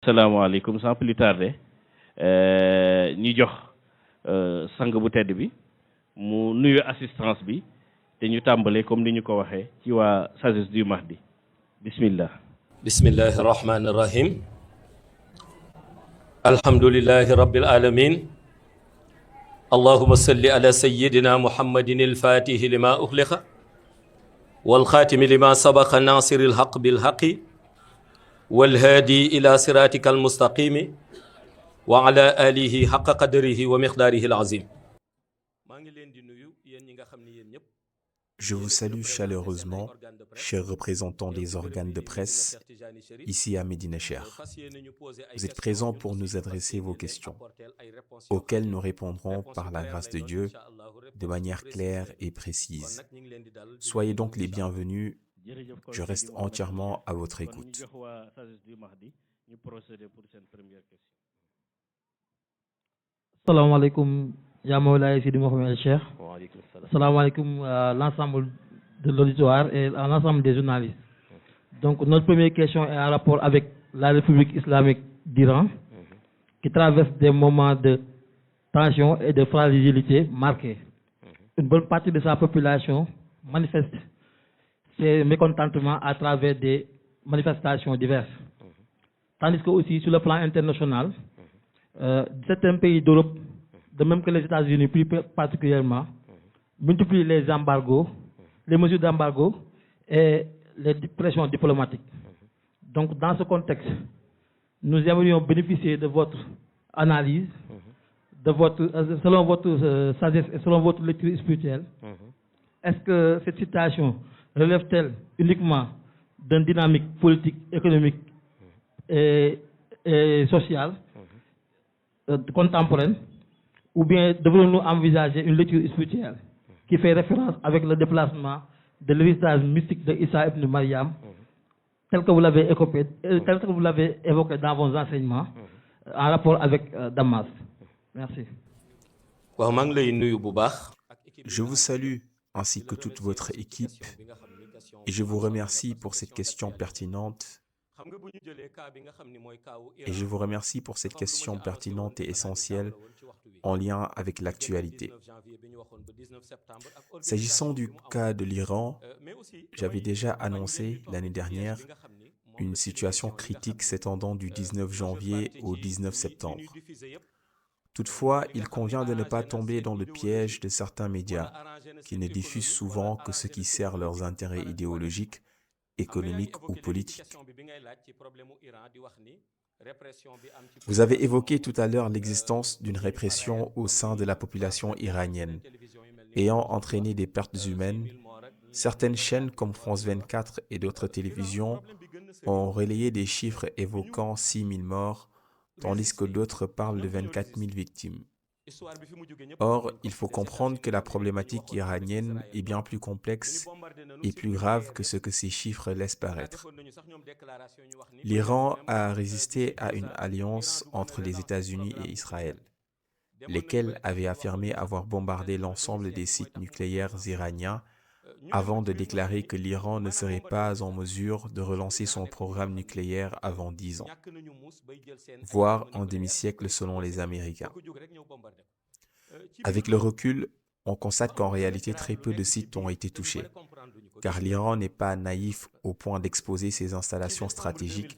salaamaaleykum sans plus tarder ñu jox sang bu tedd bi mu nuyu assistance bi te ñu tàmbale comme ni ñu ko waxee ci waa Sagesse du Mahdi bismillah. bismillahi irrahmani irrahim alhamdulilahi rabbil alamin allahuma salli ala sayidina muhammadin alfatihi lima uxliqa walxaatimi lima sabaqa nasiri alhaq bilhaqi walhaadi ila siratika almustaqimi wa ala alihi xaqa qadrihi wa miqdaarihi alazim. maa ngi leen di nuyu yéen ñi nga xam ne yéen ñëpp. Je vous salue chaleureusement, chers représentants des organes de presse, ici à Médina Cheikh. Vous êtes présents pour nous adresser vos questions, auxquelles nous répondrons par la grâce de Dieu, de manière claire et précise. Soyez donc les bienvenus, je reste entièrement à votre écoute. Assalamu alaikum. Ya Mawlaye Sidi Mohamed Cheikh. Assalamu alaikum à l'ensemble de l'auditoire et à l'ensemble des journalistes. Donc notre première question est en rapport avec la République islamique d'Iran qui traverse des moments de tension et de fragilité marqués. Une bonne partie de sa population manifeste ses mécontentements à travers des manifestations diverses. Tandis que aussi sur le plan international, certains pays d'Europe, de même que les États-Unis plus particulièrement, multiplient les embargos, les mesures d'embargo et les pressions diplomatiques. Donc dans ce contexte, nous aimerions bénéficier de votre analyse, selon votre sagesse et selon votre lecture spirituelle. Est-ce que cette situation relève-t-elle uniquement d'une dynamique politique, économique et sociale contemporaine, ou bien devons-nous envisager une lecture spirituelle qui fait référence avec le déplacement de l'héritage mystique de Issa ibn Maryam, tel que vous l'avez évoqué dans vos enseignements, en rapport avec Damas? Merci. Je vous salue ainsi que toute votre équipe et je vous remercie pour cette question pertinente. Et je vous remercie pour cette question pertinente et essentielle en lien avec l'actualité. S'agissant du cas de l'Iran, j'avais déjà annoncé l'année dernière une situation critique s'étendant du 19 janvier au 19 septembre. Toutefois, il convient de ne pas tomber dans le piège de certains médias qui ne diffusent souvent que ce qui sert leurs intérêts idéologiques, économiques ou politiques. Vous avez évoqué tout à l'heure l'existence d'une répression au sein de la population iranienne, ayant entraîné des pertes humaines. Certaines chaînes comme France 24 et d'autres télévisions ont relayé des chiffres évoquant 6 000 morts, tandis que d'autres parlent de 24 000 victimes. Or, il faut comprendre que la problématique iranienne est bien plus complexe et plus grave que ce que ces chiffres laissent paraître. L'Iran a résisté à une alliance entre les États-Unis et Israël, lesquels avaient affirmé avoir bombardé l'ensemble des sites nucléaires iraniens avant de déclarer que l'Iran ne serait pas en mesure de relancer son programme nucléaire avant 10 ans, voire un demi-siècle selon les Américains. Avec le recul, on constate qu'en réalité très peu de sites ont été touchés, car l'Iran n'est pas naïf au point d'exposer ses installations stratégiques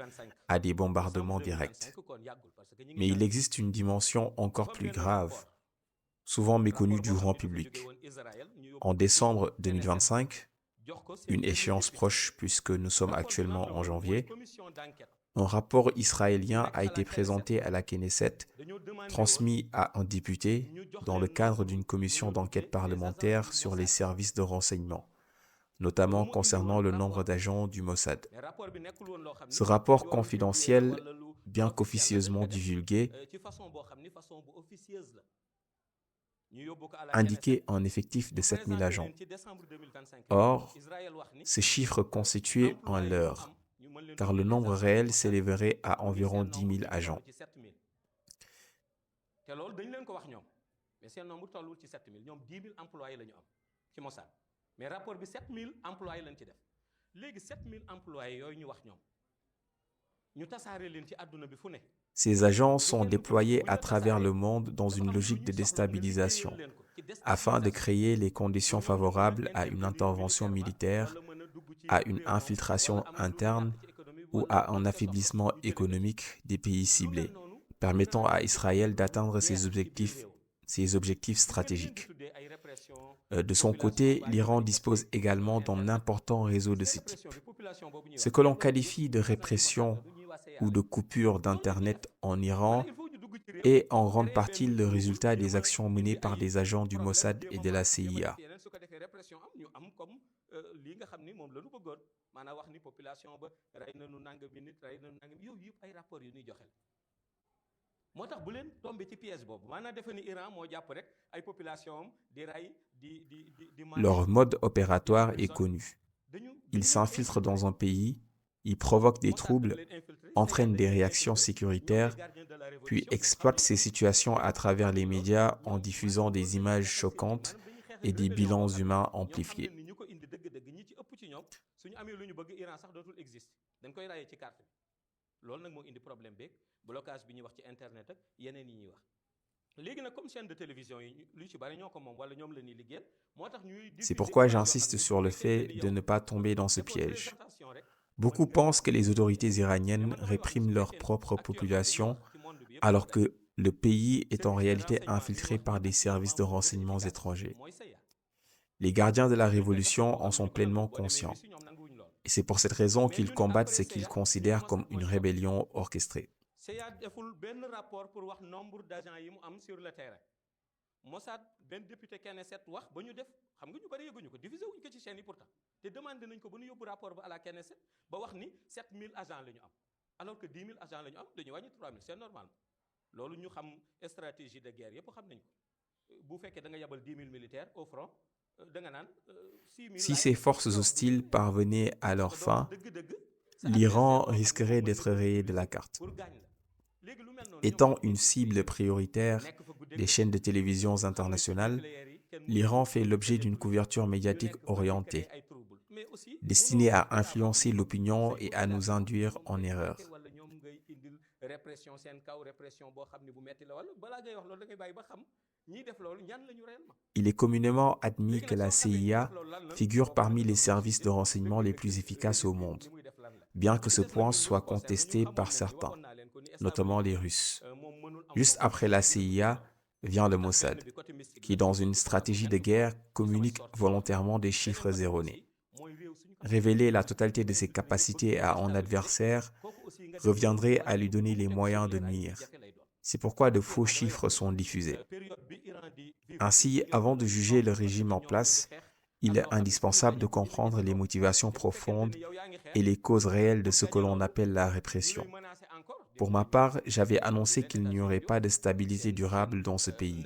à des bombardements directs. Mais il existe une dimension encore plus grave, souvent méconnue du grand public. En décembre 2025, une échéance proche puisque nous sommes actuellement en janvier, un rapport israélien a été présenté à la Knesset, transmis à un député dans le cadre d'une commission d'enquête parlementaire sur les services de renseignement, notamment concernant le nombre d'agents du Mossad. Ce rapport confidentiel, bien qu'officieusement divulgué, indiquait un effectif de 7 000 agents. Or, ce chiffre constituait un leurre, car le nombre réel s'élèverait à environ 10 000 agents. Ces agents sont déployés à travers le monde dans une logique de déstabilisation, afin de créer les conditions favorables à une intervention militaire, à une infiltration interne ou à un affaiblissement économique des pays ciblés, permettant à Israël d'atteindre ses objectifs stratégiques. De son côté, l'Iran dispose également d'un important réseau de ce type. Ce que l'on qualifie de répression ou de coupure d'Internet en Iran est en grande partie le résultat des actions menées par des agents du Mossad et de la CIA. Leur mode opératoire est connu. Ils s'infiltrent dans un pays, ils provoquent des troubles, entraînent des réactions sécuritaires, puis exploitent ces situations à travers les médias en diffusant des images choquantes et des bilans humains amplifiés. C'est pourquoi j'insiste sur le fait de ne pas tomber dans ce piège. Beaucoup pensent que les autorités iraniennes répriment leur propre population, alors que le pays est en réalité infiltré par des services de renseignements étrangers. Les gardiens de la révolution en sont pleinement conscients. Et c'est pour cette raison qu'ils combattent ce qu'ils considèrent comme une rébellion orchestrée. Mossad benn député Knesset wax ba ñu def xam nga ñu bari yëguñu ko divisé wuñ ko ci chaîne yi pourtant te demandé nañ ko ba ñu yóbbu rapport ba à la Knesset ba wax ni 7000 agents la ñu am alors que 10 000 agents la ñu am dañuy wàññi 3000 c'est normal loolu ñu xam stratégie de guerre yëpp xam nañ ko bu fekkee da nga yabal 10 000 militaires au front da nga naan 6 000. Si ces forces hostiles parvenaient à leur fin, l'Iran risquerait d'être rayé de la carte. Étant une cible prioritaire des chaînes de télévision internationales, l'Iran fait l'objet d'une couverture médiatique orientée, destinée à influencer l'opinion et à nous induire en erreur. Il est communément admis que la CIA figure parmi les services de renseignement les plus efficaces au monde, bien que ce point soit contesté par certains, notamment les Russes. Juste après la CIA vient le Mossad, qui dans une stratégie de guerre communique volontairement des chiffres erronés. Révéler la totalité de ses capacités à un adversaire reviendrait à lui donner les moyens de nuire. C'est pourquoi de faux chiffres sont diffusés. Ainsi, avant de juger le régime en place, il est indispensable de comprendre les motivations profondes et les causes réelles de ce que l'on appelle la répression. Pour ma part, j'avais annoncé qu'il n'y aurait pas de stabilité durable dans ce pays,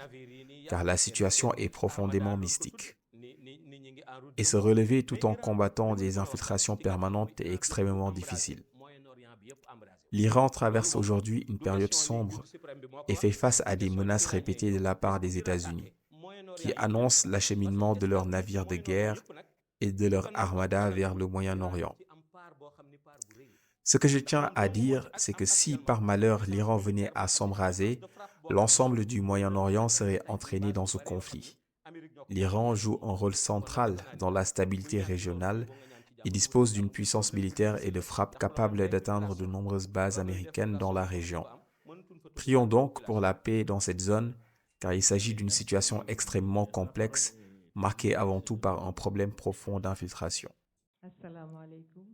car la situation est profondément mystique. Et se relever tout en combattant des infiltrations permanentes est extrêmement difficile. L'Iran traverse aujourd'hui une période sombre et fait face à des menaces répétées de la part des États-Unis, qui annoncent l'acheminement de leurs navires de guerre et de leur armada vers le Moyen-Orient. Ce que je tiens à dire, c'est que si par malheur l'Iran venait à s'embraser, l'ensemble du Moyen-Orient serait entraîné dans ce conflit. L'Iran joue un rôle central dans la stabilité régionale et dispose d'une puissance militaire et de frappe capable d'atteindre de nombreuses bases américaines dans la région. Prions donc pour la paix dans cette zone, car il s'agit d'une situation extrêmement complexe, marquée avant tout par un problème profond d'infiltration. Assalamu alaikum.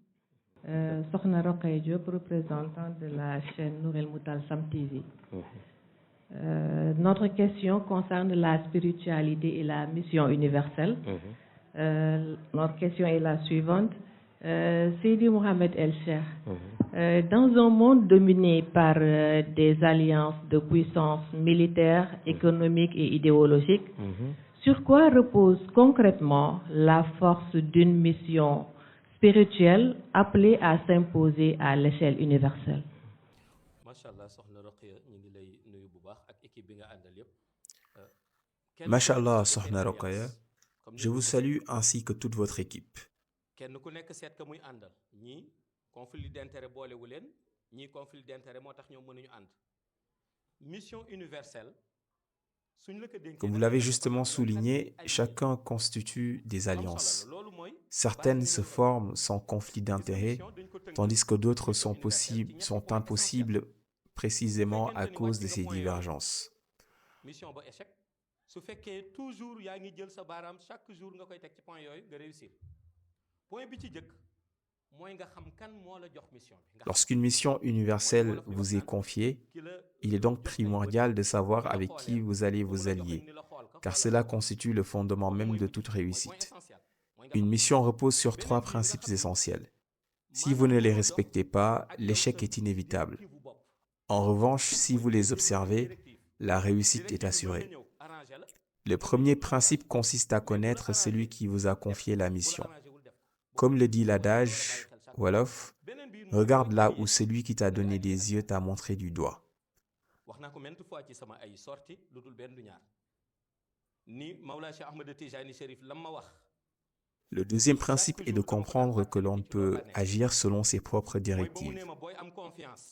Sokhna Rokhaya Diop, représentante de la chaîne Nour El Moutal Sam TV. Notre question concerne la spiritualité et la mission universelle. Notre question est la suivante. Sidi Mohamed El Cheikh, dans un monde dominé par des alliances de puissance militaire, économique et idéologique, sur quoi repose concrètement la force d'une mission spirituelle appelée à s'imposer à l'échelle universelle? Mashallah, Sokhna Rokhaya, je vous salue ainsi que toute votre équipe. ñii conflit d'intérêt moo tax ñoom mënuñu ànd mission universelle. Comme vous l'avez justement souligné, chacun constitue des alliances. Certaines se forment sans conflit d'intérêt, tandis que d'autres sont impossibles précisément à cause de ces divergences. Mission ba échec su fekkee toujours yaa ngi jël sa baaraam chaque jour nga koy teg ci point yooyu nga réussir point bi ci jëkk mooy nga xam kan moo la jox mission bi. Lorsqu'une mission universelle vous est confiée, il est donc primordial de savoir avec qui vous allez vous allier, car cela constitue le fondement même de toute réussite. Une mission repose sur 3 principes essentiels. Si vous ne les respectez pas, l'échec est inévitable. En revanche, si vous les observez, la réussite est assurée. Le premier principe consiste à connaître celui qui vous a confié la mission. Comme le dit l'adage Wolof, regarde là où celui qui t'a donné des yeux t'a montré du doigt. wax naa ko maintes fois ci sama ay sorti lu dul benn du ñaar ni Mawlaa Cheikh Ahmed Tijani Chérif lam ma wax. Le deuxième principe est de comprendre que l'on ne peut agir selon ses propres directives.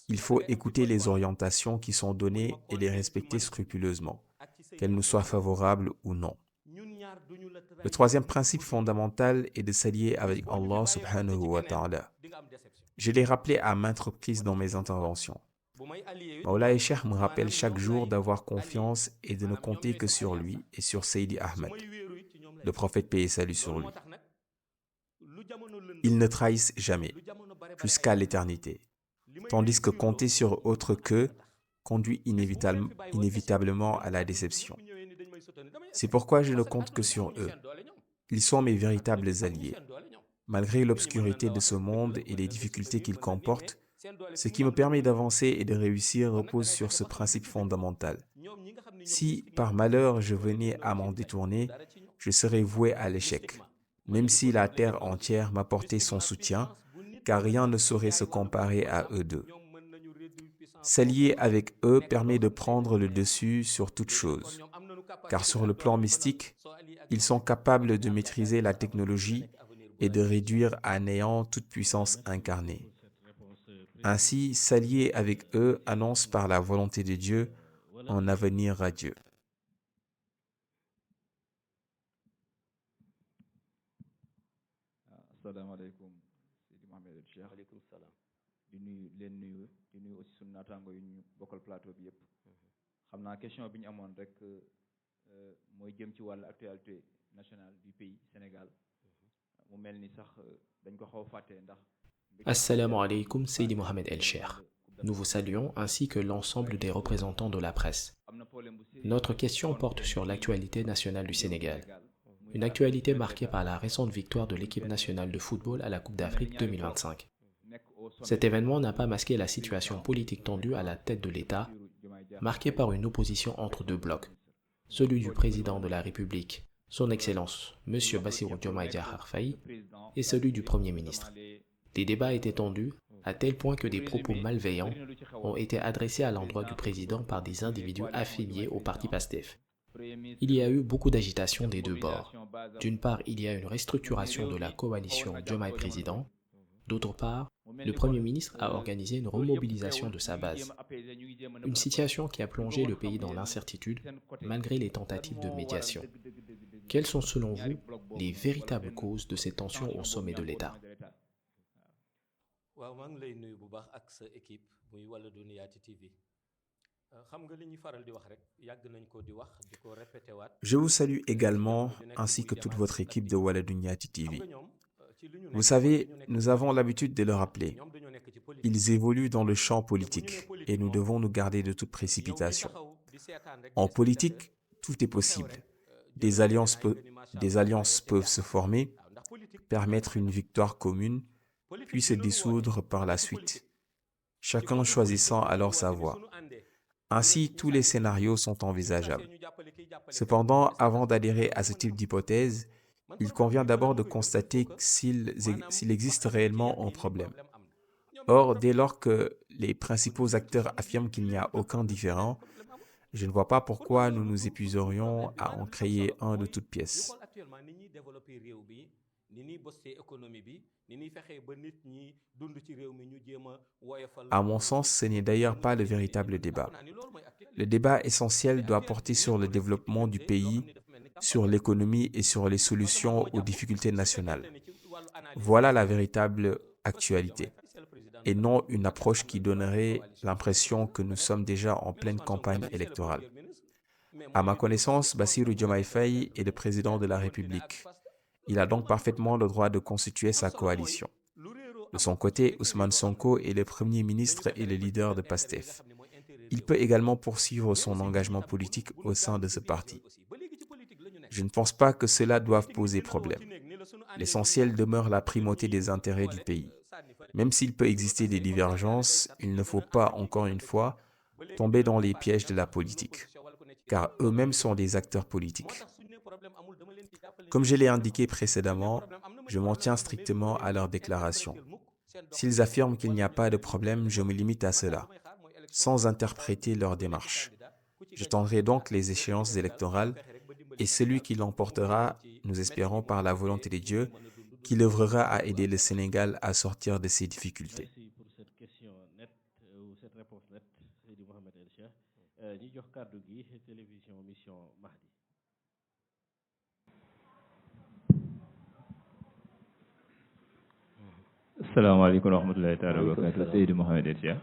Il faut écouter les orientations qui sont données et les respecter scrupuleusement, qu'elles nous soient favorables ou non. Le troisième principe fondamental est de s'allier avec Allah subhanahu wa ta'ala. Je l'ai rappelé à maintes reprises dans mes interventions. Mawlaay Cheikh me rappelle chaque jour d'avoir confiance et de ne compter que sur lui et sur Seydi Ahmed, le prophète paix et salut sur lui. Ils ne trahissent jamais, jusqu'à l'éternité, tandis que compter sur autre qu'eux conduit inévitablement à la déception. C'est pourquoi je ne compte que sur eux. Ils sont mes véritables alliés. Malgré l'obscurité de ce monde et les difficultés qu'il comporte, ce qui me permet d'avancer et de réussir repose sur ce principe fondamental. Si, par malheur, je venais à m'en détourner, je serais voué à l'échec, même si la terre entière m'apportait son soutien, car rien ne saurait se comparer à eux deux. S'allier avec eux permet de prendre le dessus sur toute chose, car sur le plan mystique, ils sont capables de maîtriser la technologie et de réduire à néant toute puissance incarnée. Ainsi, s'allier avec eux annonce par la volonté de Dieu un avenir radieux. asalaamaaleykum Seydi Mouhamed El Cheikh. Waaleykum salaam. di nuyu aussi sunu naataango yu ñu bokkal plateau bi yëpp. xam naa question bi ñu amoon rek mooy jëm ci wàllu actualité nationale du pays Sénégal mu mel ni sax dañ ko xaw a fàtte ndax. Assalamu alaikum Seydi Mouhamed El Cheikh. Nous vous saluons ainsi que l'ensemble des représentants de la presse. Notre question porte sur l'actualité nationale du Sénégal. Une actualité marquée par la récente victoire de l'équipe nationale de football à la Coupe d'Afrique 2025. Cet événement n'a pas masqué la situation politique tendue à la tête de l'État, marquée par une opposition entre deux blocs, celui du président de la République, son Excellence M. Bassirou Diomaye Diakhar Faye, et celui du Premier ministre. Les débats étaient tendus, à tel point que des propos malveillants ont été adressés à l'endroit du président par des individus affiliés au parti PASTEF. Il y a eu beaucoup d'agitation des deux bords. D'une part, il y a une restructuration de la coalition Diomaye Président. D'autre part, le Premier ministre a organisé une remobilisation de sa base. Une situation qui a plongé le pays dans l'incertitude, malgré les tentatives de médiation. Quelles sont selon vous les véritables causes de ces tensions au sommet de l'État ? waaw maa ngi lay nuyu bu baax ak sa équipe muy Waladou Niyaati TV xam nga li ñuy faral di wax rek yàgg nañ ko di wax di ko répété waat. Je vous salue également ainsi que toute votre équipe de Waladou Niyaati TV. Vous savez, nous avons l'habitude de le rappeler. Ils évoluent dans le champ politique et nous devons nous garder de toute précipitation. En politique, tout est possible. Des alliances peuvent se former, permettre une victoire commune, puis se dissoudre par la suite, chacun choisissant alors sa voie. Ainsi, tous les scénarios sont envisageables. Cependant, avant d'adhérer à ce type d'hypothèse, il convient d'abord de constater s'il existe réellement un problème. Or, dès lors que les principaux acteurs affirment qu'il n'y a aucun différend, je ne vois pas pourquoi nous nous épuiserions à en créer un de toutes pièces. À mon sens, ce n'est d'ailleurs pas le véritable débat. Le débat essentiel doit porter sur le développement du pays, sur l'économie et sur les solutions aux difficultés nationales. Voilà la véritable actualité, et non une approche qui donnerait l'impression que nous sommes déjà en pleine campagne électorale. À ma connaissance, Bassirou Diomaye Faye est le président de la République. Il a donc parfaitement le droit de constituer sa coalition. De son côté, Ousmane Sonko est le Premier ministre et le leader de PASTEF. Il peut également poursuivre son engagement politique au sein de ce parti. Je ne pense pas que cela doive poser problème. L'essentiel demeure la primauté des intérêts du pays. Même s'il peut exister des divergences, il ne faut pas, encore une fois, tomber dans les pièges de la politique, car eux-mêmes sont des acteurs politiques. Comme je l'ai indiqué précédemment, je m'en tiens strictement à leurs déclarations. S'ils affirment qu'il n'y a pas de problème, je me limite à cela, sans interpréter leur démarche. J'attendrai donc les échéances électorales et celui qui l'emportera, nous espérons par la volonté de Dieu, qui œuvrera à aider le Sénégal à sortir de ses difficultés. Merci pour cette question nette ou cette réponse nette, Seydi Mouhamed El Cheikh. Ñi jox kàddu gi télévision Mission Mahdi. Assalamualaikum warahmatullahi taala wabarakatuh. Seydi Mouhamed El Cheikh.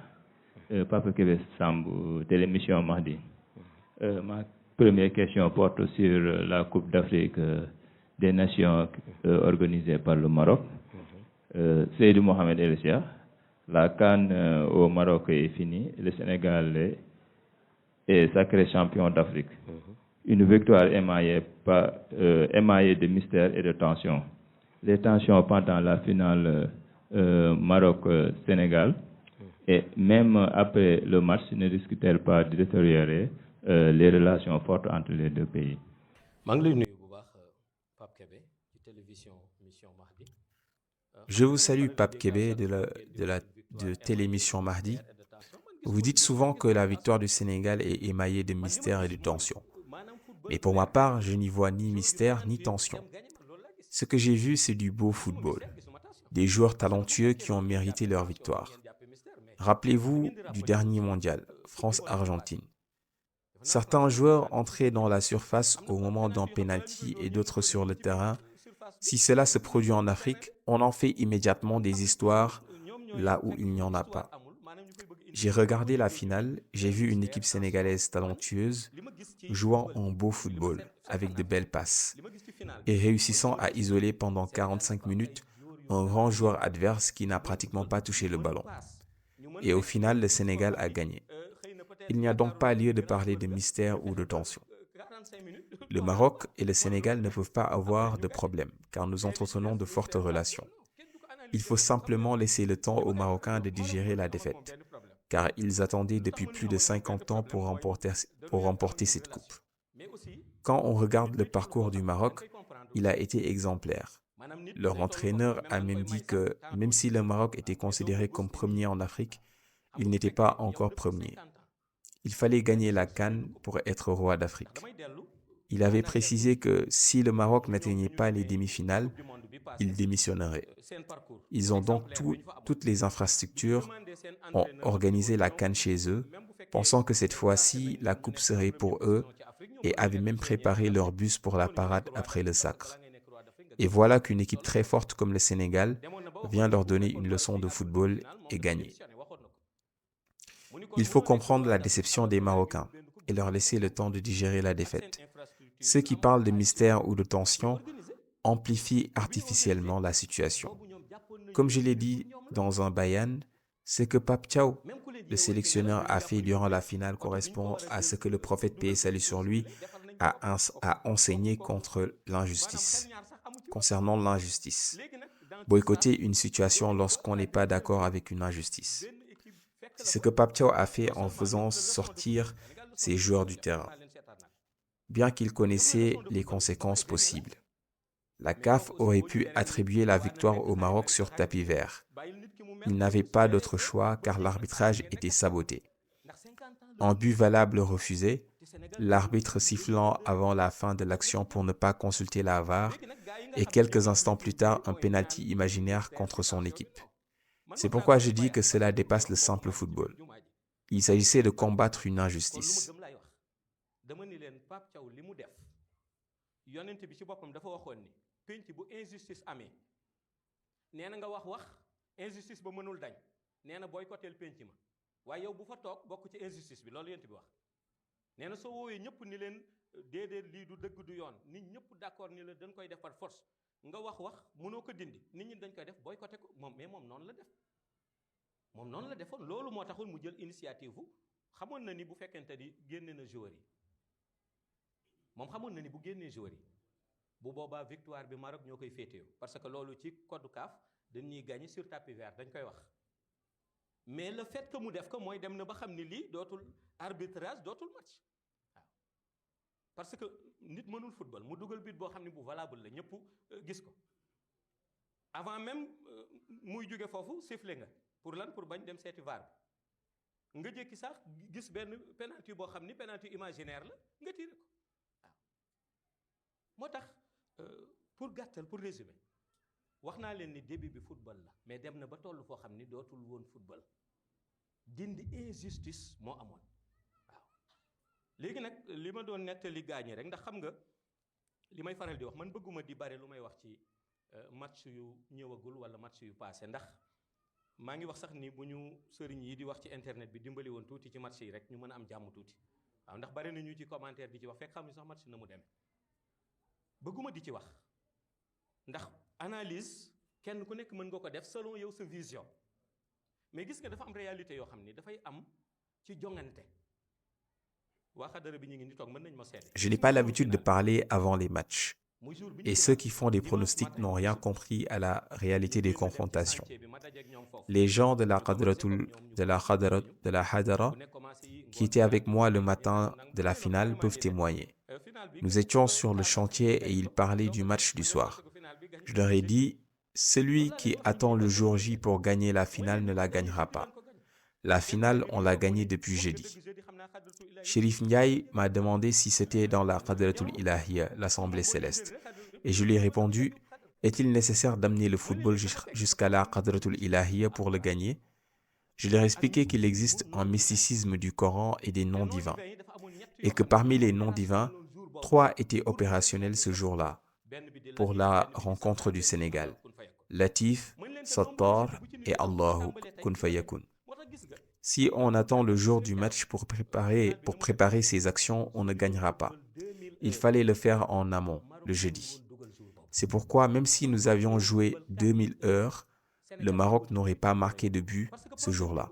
Papa Kébé Samb, télémission Mahdi. Ma première question porte sur la Coupe d'Afrique des Nations organisée par le Maroc. Seydi Mouhamed El Cheikh, la CAN au Maroc est finie. Le Sénégal est sacré champion d'Afrique. Une victoire émaillée de mystère et de tension. Les tensions pendant la finale Maroc-Sénégal et même après le match ne risquent-elles pas de détériorer les relations fortes entre les deux pays? Je vous salue, Pape Kébé de Télémission Mahdi. Vous dites souvent que la victoire du Sénégal est émaillée de mystère et de tension. Mais pour ma part, je n'y vois ni mystère ni tension. Ce que j'ai vu, c'est du beau football. Des joueurs talentueux qui ont mérité leur victoire. Rappelez-vous du dernier mondial, France-Argentine. Certains joueurs entraient dans la surface au moment d'un penalty et d'autres sur le terrain. Si cela se produit en Afrique, on en fait immédiatement des histoires là où il n'y en a pas. J'ai regardé la finale, j'ai vu une équipe sénégalaise talentueuse jouant en beau football avec de belles passes et réussissant à isoler pendant 45 minutes un grand joueur adverse qui n'a pratiquement pas touché le ballon. Et au final, le Sénégal a gagné. Il n'y a donc pas lieu de parler de mystère ou de tension. Le Maroc et le Sénégal ne peuvent pas avoir de problème, car nous entretenons de fortes relations. Il faut simplement laisser le temps aux Marocains de digérer la défaite, car ils attendaient depuis plus de 50 ans pour remporter cette coupe. Quand on regarde le parcours du Maroc, il a été exemplaire. Leur entraîneur a même dit que même si le Maroc était considéré comme premier en Afrique, il n'était pas encore premier. Il fallait gagner la CAN pour être roi d'Afrique. Il avait précisé que si le Maroc n'atteignait pas les demi-finales, il démissionnerait. Ils ont donc toutes les infrastructures, ont organisé la CAN chez eux, pensant que cette fois-ci, la coupe serait pour eux et avaient même préparé leur bus pour la parade après le sacre. Et voilà qu'une équipe très forte comme le Sénégal vient leur donner une leçon de football et gagner. Il faut comprendre la déception des Marocains et leur laisser le temps de digérer la défaite. Ceux qui parlent de mystère ou de tension amplifient artificiellement la situation. Comme je l'ai dit dans un bayan, ce que Pape Thiaw, le sélectionneur, a fait durant la finale correspond à ce que le prophète paix et salut sur lui a enseigné concernant l'injustice. Boycotter une situation lorsqu'on n'est pas d'accord avec une injustice. C'est ce que Pape Thiaw a fait en faisant sortir ses joueurs du terrain, bien qu'il connaissait les conséquences possibles. La CAF aurait pu attribuer la victoire au Maroc sur tapis vert. Il n'avait pas d'autre choix car l'arbitrage était saboté. un but valable refusé, l'arbitre sifflant avant la fin de l'action pour ne pas consulter la VAR, et quelques instants plus tard, un penalty imaginaire contre son équipe. C'est pourquoi je dis que cela dépasse le simple football. Il s'agissait de combattre une injustice. waaye yow bu fa toog bokk ci injustice bi loolu yent bi wax nee na soo woowee ñëpp ni leen déedéet lii du dëgg du yoon nit ñëpp d'accord ni la dañ koy def par force nga wax mënoo ko dindi nit ñi dañ koy def boycotté ko moom mais moom noonu la def moom noonu la defoon loolu moo taxoon mu jël initiative bu xamoon na ni bu fekkente ni génne na joueurs yi moom xamoon na ni bu génnee joueurs yi bu boobaa victoire bi Maroc ñoo koy féetewoo parce que loolu ci code CAF dañuy gagner sur tapis vert dañ koy wax mais le fait que mu def ko mooy dem na ba xam ni lii dootul arbitrage dootul match waaw parce que nit mënul football mu dugal but boo xam ne bu valable la ñëpp gis ko avant même muy jóge foofu sifflé nga pour lan pour bañ dem seeti VAR bi nga jékki sax gis benn penalty boo xam ni penalty imaginaire la nga tiré ko waaw moo tax pour gàttal pour résumer wax naa leen ni début bi football la mais dem na ba toll foo xam ni dootul woon football dindi injustice moo amoon waaw léegi nag li ma doon nettali gaañi rek ndax xam nga li may faral di wax man bëgguma di bare lu may wax ci match yu ñëwagul wala match yu passé ndax maa ngi wax sax ni bu ñu sëriñ yi di wax ci internet bi dimbali woon tuuti ci match yi rek ñu mën a am jàmm tuuti waaw ndax bari na ñu ci commentaire di ci wax fekk xam ni sax match na mu demee bëgguma di ci wax ndax analyse kenn ku nekk mën nga ko def selon yow sa vision mais gis nga dafa am réalité yoo xam ni dafay am ci jongante waa xadara bi ñu ngi ni toog mën nañ ma seede. Je n'ai pas l'habitude de parler avant les matchs. Et ceux qui font des pronostics n'ont rien compris à la réalité des confrontations. Les gens de la Hadara qui étaient avec moi le matin de la finale peuvent témoigner. Nous étions sur le chantier et ils parlaient du match du soir. Je leur ai dit, celui qui attend le jour J pour gagner la finale ne la gagnera pas. La finale, on l'a gagnée depuis jeudi. Chérif Ndiaye m'a demandé si c'était dans la Qadratul Ilahiyya, l'Assemblée céleste. Et je lui ai répondu, est-il nécessaire d'amener le football jusqu'à la Qadratul Ilahiyya pour le gagner? Je leur ai expliqué qu'il existe un mysticisme du Coran et des noms divins. Et que parmi les noms divins, 3 étaient opérationnels ce jour-là, pour la rencontre du Sénégal. Latif, Sattar et Allahu Kun Fayakun. Si on attend le jour du match pour préparer ses actions, on ne gagnera pas. Il fallait le faire en amont, le jeudi. C'est pourquoi, même si nous avions joué 2000 heures, le Maroc n'aurait pas marqué de but ce jour-là.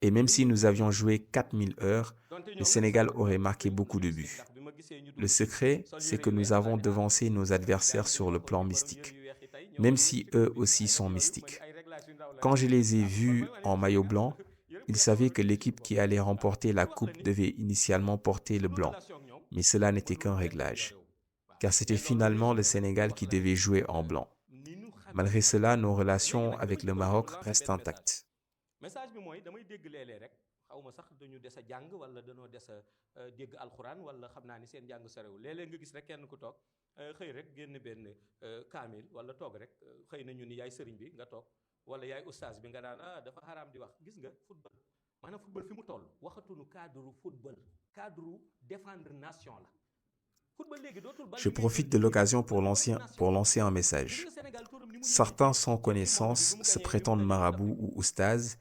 Et même si nous avions joué 4000 heures, le Sénégal aurait marqué beaucoup de buts. Le secret, c'est que nous avons devancé nos adversaires sur le plan mystique, même si eux aussi sont mystiques. Quand je les ai vus en maillot blanc, ils savaient que l'équipe qui allait remporter la coupe devait initialement porter le blanc, mais cela n'était qu'un réglage, car c'était finalement le Sénégal qui devait jouer en blanc. Malgré cela, nos relations avec le Maroc restent intactes. xawma sax dañu des a jàng wala dañoo des a dégg alxuraan wala xam naa ni seen jàng sorewul léeg-léeg nga gis rek kenn ku toog xëy rek génn benn kaamil wala toog rek xëy na ñu ni yaay sëriñ bi nga toog wala yaay ustaas bi nga daan dafa xaraam di wax gis nga football maanaam football fi mu toll waxatuñu cadre football cadre défendre nation la. Je profite de l'occasion pour lancer un message. Certains sans connaissance se prétendent marabouts ou oustaz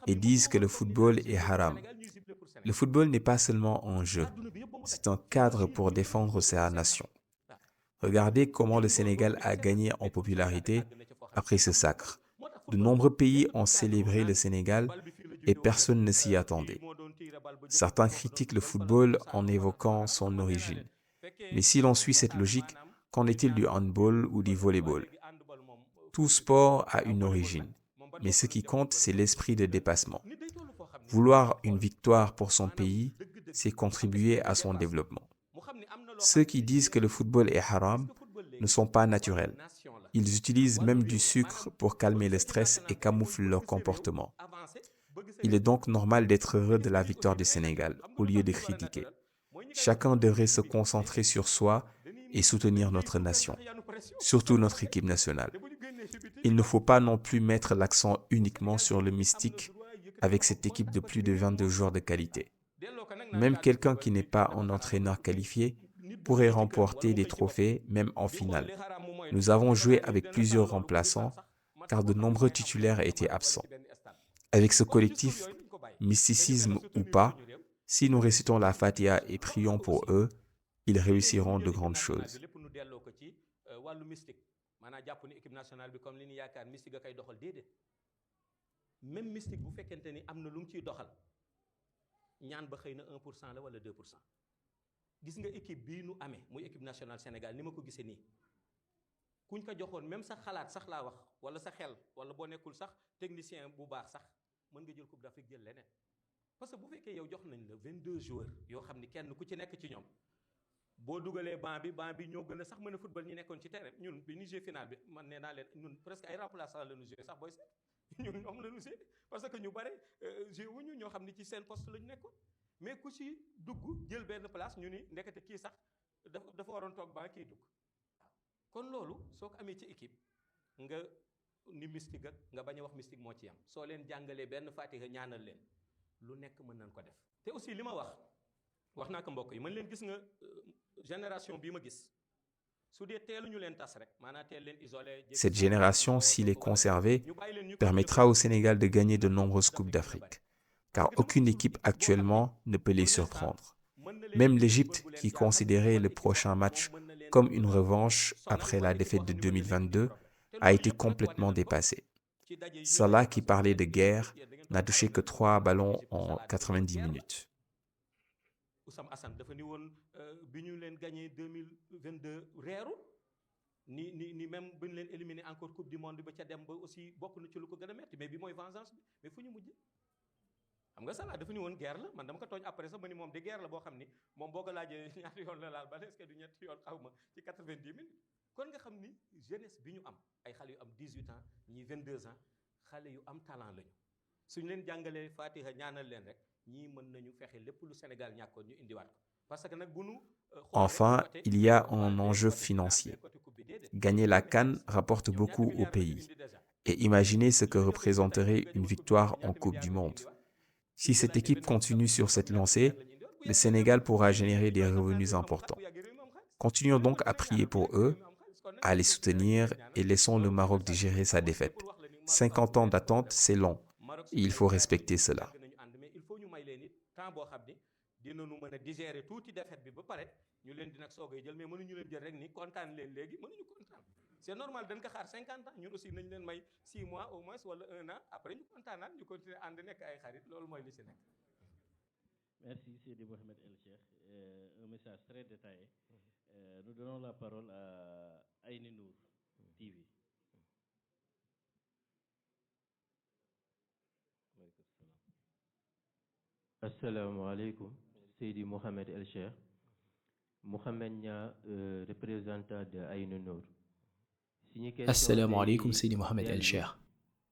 et disent que le football est haram. Le football n'est pas seulement un jeu, c'est un cadre pour défendre sa nation. Regardez comment le Sénégal a gagné en popularité après ce sacre. De nombreux pays ont célébré le Sénégal et personne ne s'y attendait. Certains critiquent le football en évoquant son origine. Mais si l'on suit cette logique, qu'en est-il du handball ou du volleyball? Tout sport a une origine, mais ce qui compte, c'est l'esprit de dépassement. Vouloir une victoire pour son pays, c'est contribuer à son développement. Ceux qui disent que le football est haram ne sont pas naturels. Ils utilisent même du sucre pour calmer le stress et camouflent leur comportement. Il est donc normal d'être heureux de la victoire du Sénégal, au lieu de critiquer. Chacun devrait se concentrer sur soi et soutenir notre nation, surtout notre équipe nationale. Il ne faut pas non plus mettre l'accent uniquement sur le mystique avec cette équipe de plus de 22 joueurs de qualité. Même quelqu'un qui n'est pas un entraîneur qualifié pourrait remporter des trophées, même en finale. Nous avons joué avec plusieurs remplaçants, car de nombreux titulaires étaient absents. Avec ce collectif, mysticisme ou pas, si nous récitons la Fatiha et prions pour eux, ils réussiront de grandes choses. Même mystique bu fekkente ni am na lu mu ciy doxal ñaan ba xëy na 1% la wala 2%. Gis nga équipe bii nu amee muy équipe nationale Sénégal ni ma ko gisee nii kuñ ko joxoon même sa xalaat sax laa wax wala sa xel wala boo nekkul sax technicien bu baax sax mën nga jël coupe d'Afrique jël leneen parce que bu fekkee yow jox nañ la 22 joueurs yoo xam ni kenn ku ci nekk ci ñoom boo dugalee banc bi ñoo gën a sax mën a football ñi nekkoon ci terrain ñun bi ñu joué final bi man nee naa leen ñun presque ay remplaçants la ñu joué sax booy seet ñun ñoom la ñu joué parce que ñu bare joué wuñu ñoo xam ni ci seen poste la ñu nekkoon mais ku ci dugg jël benn place ñu ni ndekete kii sax dafa waroon toog banc kii dugg kon loolu soo ko amee ci équipe nga ni mystique ak nga bañ a wax mystique moo ci am soo leen jàngalee benn Fatiha ñaanal leen lu nekk mën nañ ko def te aussi li ma wax naa ko mbokk yi mën leen gis nga génération bii ma gis su dee teeluñu leen tas rek maanaam teel leen isolé. Cette génération, s'il est conservé, permettra au Sénégal de gagner de nombreuses coupes d'Afrique, car aucune équipe actuellement ne peut les surprendre. Même l'Égypte, qui considérait le prochain match comme une revanche après la défaite de 2022, a été complètement dépassée. Salah, qui parlait de guerre, n'a touché que 3 ballons en 90 minutes. Ousam Assane dafa ni woon bi ñu leen gagné 2022 reeru ni même bi ñu leen éliminé encore coupe du monde ba ca dem ba aussi bokk na ci lu ko gën a metti mais bi mooy vengeance bi mais fu ñu mujj xam nga Salah dafa ni woon guerre la man dama ko tooñ après sax ma ni moom de guerre la boo xam ni moom boo ko laajee ñaata yoon la laal ba est-ce que du ñetti yoon xaw ma ci 90 minutes kon nga xam ni jeunesse bi ñu am ay xale yu am 18 ans ñii 22 ans xale yu am talent lañu suñu leen jàngalee Fatiha ñaanal leen rek ñii mën nañu fexe lépp lu Sénégal ñàkkoon ñu indiwaat ko parce que nag bu nu Enfin, il y a un enjeu financier. Gagner la CAN rapporte beaucoup au pays. Et imaginez ce que représenterait une victoire en Coupe du Monde. Si cette équipe continue sur cette lancée, le Sénégal pourra générer des revenus importants. Continuons donc à prier pour eux, à les soutenir et laissons le Maroc digérer sa défaite. 50 ans d'attente, c'est long. Et il faut respecter cela. dinañu mën a digérer tuuti défaite bi ba pare ñu leen di nag soogay jël mais mënuñu leen jël rek ni kontaan leen léegi mënuñu kontaan c'est normal dañ ko xaar 50 ans ñun aussi nañ leen may 6 mois au moins wala 1 an après ñu kontaanaat ñu continuer ànd nekk ay xarit loolu mooy li ci nekk. Merci Seydi Mohamed El Cheikh, un message très détaillé. Nous donnons la parole à Ayni Nour TV. Assalamu alaikum. Seydi Mohamed El Cheikh, Mohamed Nia, représentant de Ayni Nour. Assalamu alaikum, Seydi Mohamed El Cheikh,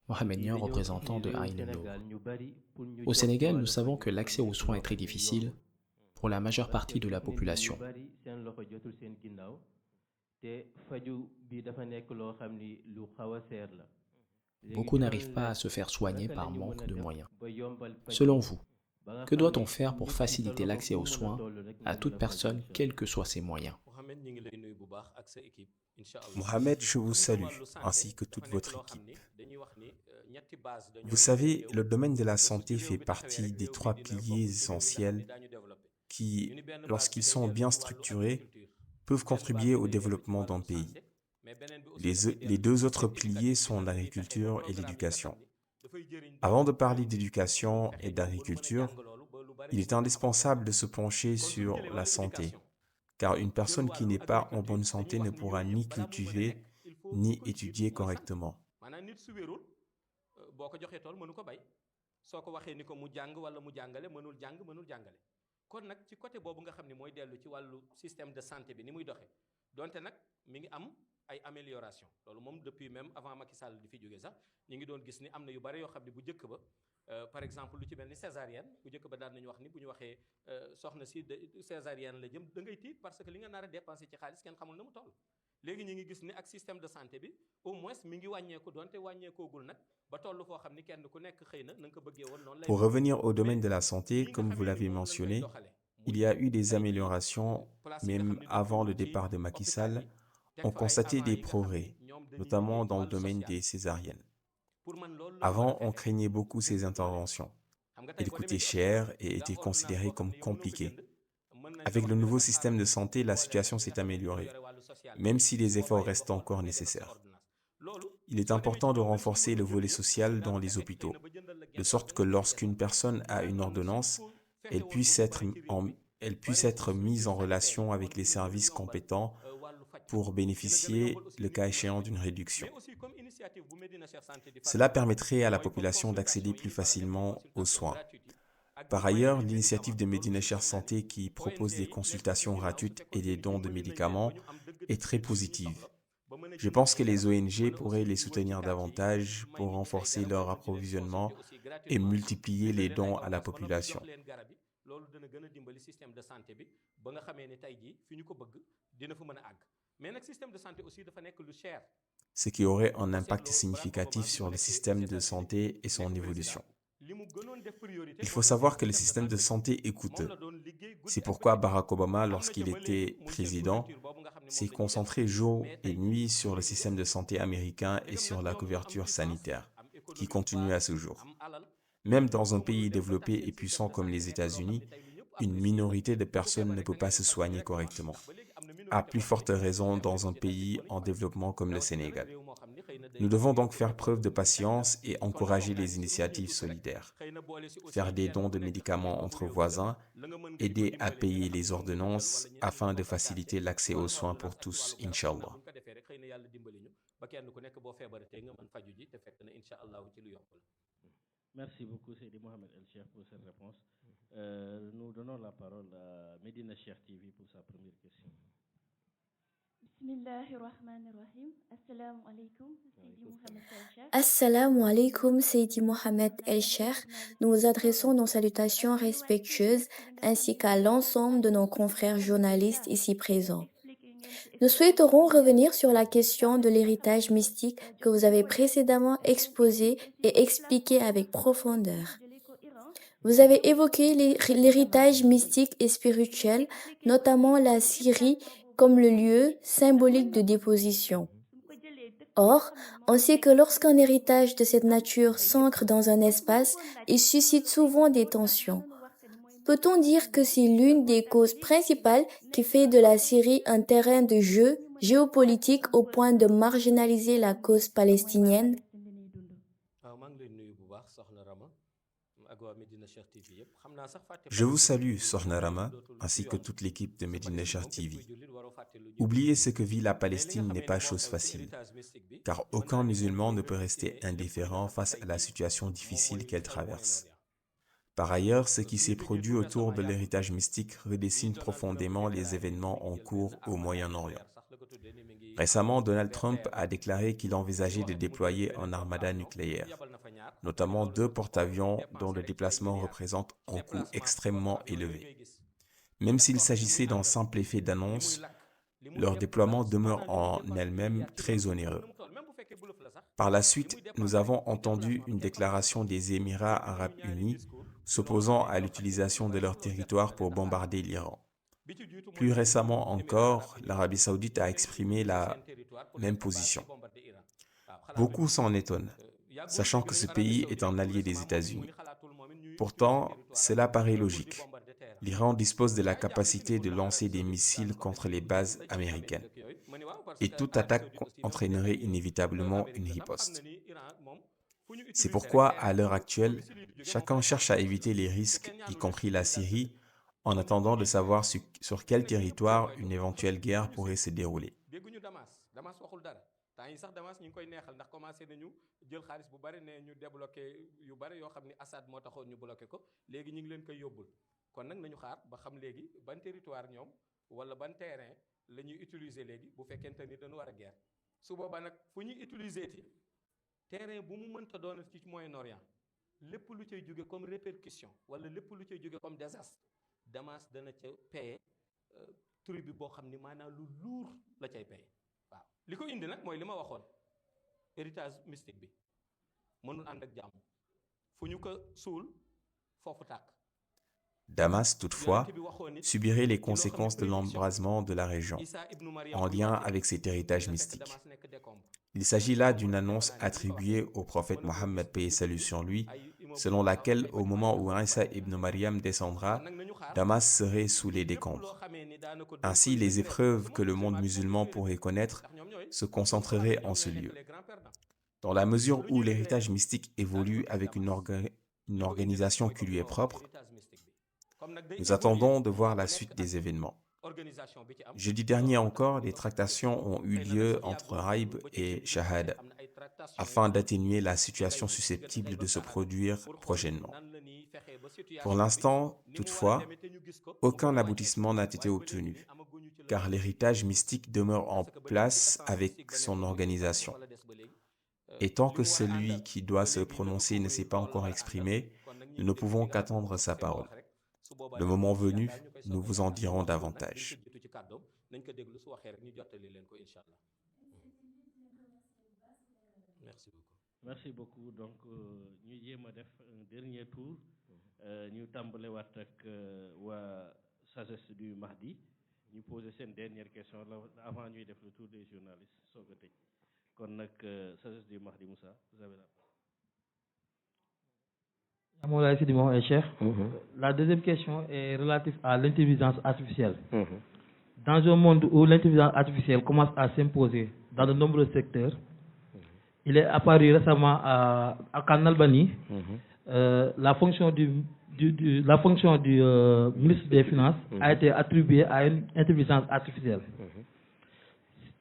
Mohamed Nia, représentant de Ayni Nour. Au Sénégal, nous savons que l'accès aux soins est très difficile pour la majeure partie de la population. Beaucoup n'arrivent pas à se faire soigner par manque de moyens. Selon vous, que doit-on faire pour faciliter l'accès aux soins à toute personne, quels que soient ses moyens? Mohamed, je vous salue, ainsi que toute votre équipe. Vous savez, le domaine de la santé fait partie des 3 piliers essentiels qui, lorsqu'ils sont bien structurés, peuvent contribuer au développement d'un pays. Les 2 autres piliers sont l'agriculture et l'éducation. Avant de parler d'éducation et d'agriculture, il est indispensable de se pencher sur la santé, car une personne qui n'est pas en bonne santé ne pourra ni cultiver ni étudier correctement. kon nag ci côté boobu nga xam ne mooy dellu ci wàllu système de santé bi ni muy doxee donte nag mi ngi am ay amélioration loolu moom depuis même avant Macky Sall di fi jógee sax ñu ngi doon gis ni am na yu bari yoo xam ne bu njëkk ba par exemple lu ci mel ni césarienne bu njëkk ba daan nañu wax ni bu ñu waxee soxna si césarienne la jëm da ngay tiit parce que li nga nar a dépensé ci xaalis kenn xamul na mu toll léegi ñu ngi gis ni ak système de santé bi au moins mi ngi wàññeeku doonte wàññeekoogul nag ba toll foo xam ni kenn ku nekk xëy na nga ko bëggee woon noonu lay. Pour revenir au domaine de la santé, comme vous l'avez mentionné, il y a eu des améliorations, même avant le départ de Macky Sall, on constatait des progrès, notamment dans le domaine des césariennes. Avant, on craignait beaucoup ces interventions. Elles coûtaient cher et étaient considérées comme compliquées. Avec le nouveau système de santé, la situation s'est améliorée, même si les efforts restent encore nécessaires. Il est important de renforcer le volet social dans les hôpitaux, de sorte que lorsqu'une personne a une ordonnance, elle puisse être mise en relation avec les services compétents pour bénéficier, le cas échéant, d'une réduction. Cela permettrait à la population d'accéder plus facilement aux soins. Par ailleurs, l'initiative de Médina Cher Santé qui propose des consultations gratuites et des dons de médicaments est très positive. Je pense que les ONG pourraient les soutenir davantage pour renforcer leur approvisionnement et multiplier les dons à la population. Ce qui aurait un impact significatif sur le système de santé et son évolution. Il faut savoir que le système de santé est coûteux. C'est pourquoi Barack Obama, lorsqu'il était président, s'est concentré jour et nuit sur le système de santé américain et sur la couverture sanitaire, qui continue à ce jour. Même dans un pays développé et puissant comme les États-Unis, une minorité de personnes ne peut pas se soigner correctement. À plus forte raison dans un pays en développement comme le Sénégal. Nous devons donc faire preuve de patience et encourager les initiatives solidaires. Faire des dons de médicaments entre voisins, aider à payer les ordonnances afin de faciliter l'accès aux soins pour tous, Inch'Allah. Merci beaucoup, Seydi Mohamed El Cheikh, pour cette réponse. Nous donnons la parole à Médina Cheikh TV pour sa première question. Assalamu alaikum, Seydi Mohamed El Cheikh. Nous vous adressons nos salutations respectueuses ainsi qu'à l'ensemble de nos confrères journalistes ici présents. Nous souhaiterons revenir sur la question de l'héritage mystique que vous avez précédemment exposé et expliqué avec profondeur. Vous avez évoqué l'héritage mystique et spirituel, notamment la Syrie comme le lieu symbolique de déposition. Or, on sait que lorsqu'un héritage de cette nature s'ancre dans un espace, il suscite souvent des tensions. Peut-on dire que c'est l'une des causes principales qui fait de la Syrie un terrain de jeu géopolitique au point de marginaliser la cause palestinienne? Je vous salue, Sokhna Rama, ainsi que toute l'équipe de Médina Cher TV. Oublier ce que vit la Palestine n'est pas chose facile, car aucun musulman ne peut rester indifférent face à la situation difficile qu'elle traverse. Par ailleurs, ce qui s'est produit autour de l'héritage mystique redessine profondément les événements en cours au Moyen-Orient. Récemment, Donald Trump a déclaré qu'il envisageait de déployer un armada nucléaire, notamment 2 porte-avions dont le déplacement représente un coût extrêmement élevé. Même s'il s'agissait d'un simple effet d'annonce, leur déploiement demeure en elle-même très onéreux. Par la suite, nous avons entendu une déclaration des Émirats arabes unis s'opposant à l'utilisation de leur territoire pour bombarder l'Iran. Plus récemment encore, l'Arabie saoudite a exprimé la même position. Beaucoup s'en étonnent, sachant que ce pays est un allié des États-Unis. Pourtant, cela paraît logique. L'Iran dispose de la capacité de lancer des missiles contre les bases américaines. Et toute attaque entraînerait inévitablement une riposte. C'est pourquoi, à l'heure actuelle, chacun cherche à éviter les risques, y compris la Syrie, en attendant de savoir sur quel territoire une éventuelle guerre pourrait se dérouler. terrain bu mu mënta doon ci Moyen-Orient lépp lu cay jóge comme répercussion wala lépp lu cay jóge comme désastre Damas dana ca paye tribu boo xam ni maanaam lu luur la cay paye waaw li ko indi nag mooy li ma waxoon héritage mystique bi mënul ànd ak jàmm fu ñu ko suul foofu tàkk. Damas, toutefois, subirait les conséquences de l'embrasement de la région, en lien avec cet héritage mystique. Il s'agit là d'une annonce attribuée au prophète Mohammed, paix et salut sur lui, selon laquelle, au moment où Isa ibn Maryam descendra, Damas serait sous les décombres. Ainsi, les épreuves que le monde musulman pourrait connaître se concentreraient en ce lieu. Dans la mesure où l'héritage mystique évolue avec une organisation qui lui est propre, nous attendons de voir la suite des événements. Jeudi dernier encore, des tractations ont eu lieu entre Raïb et Shahada, afin d'atténuer la situation susceptible de se produire prochainement. Pour l'instant, toutefois, aucun aboutissement n'a été obtenu, car l'héritage mystique demeure en place avec son organisation. Et tant que celui qui doit se prononcer ne s'est pas encore exprimé, nous ne pouvons qu'attendre sa parole. Le moment venu, nous vous en dirons davantage. Merci beaucoup. Donc, ñu jéem a def un dernier tour. Ñu tàmbale waat ak waa sagesse du Mahdi. Ñu poser seen dernière question avant ñuy def le tour des journalistes soog a tëj. Kon nag sagesse du Mahdi Moussa, vous avez la parole. La deuxième question est relative à l'intelligence artificielle. Dans un monde où l'intelligence artificielle commence à s'imposer dans de nombreux secteurs, il est apparu récemment à Albanie la fonction du ministre des Finances a été attribuée à une intelligence artificielle.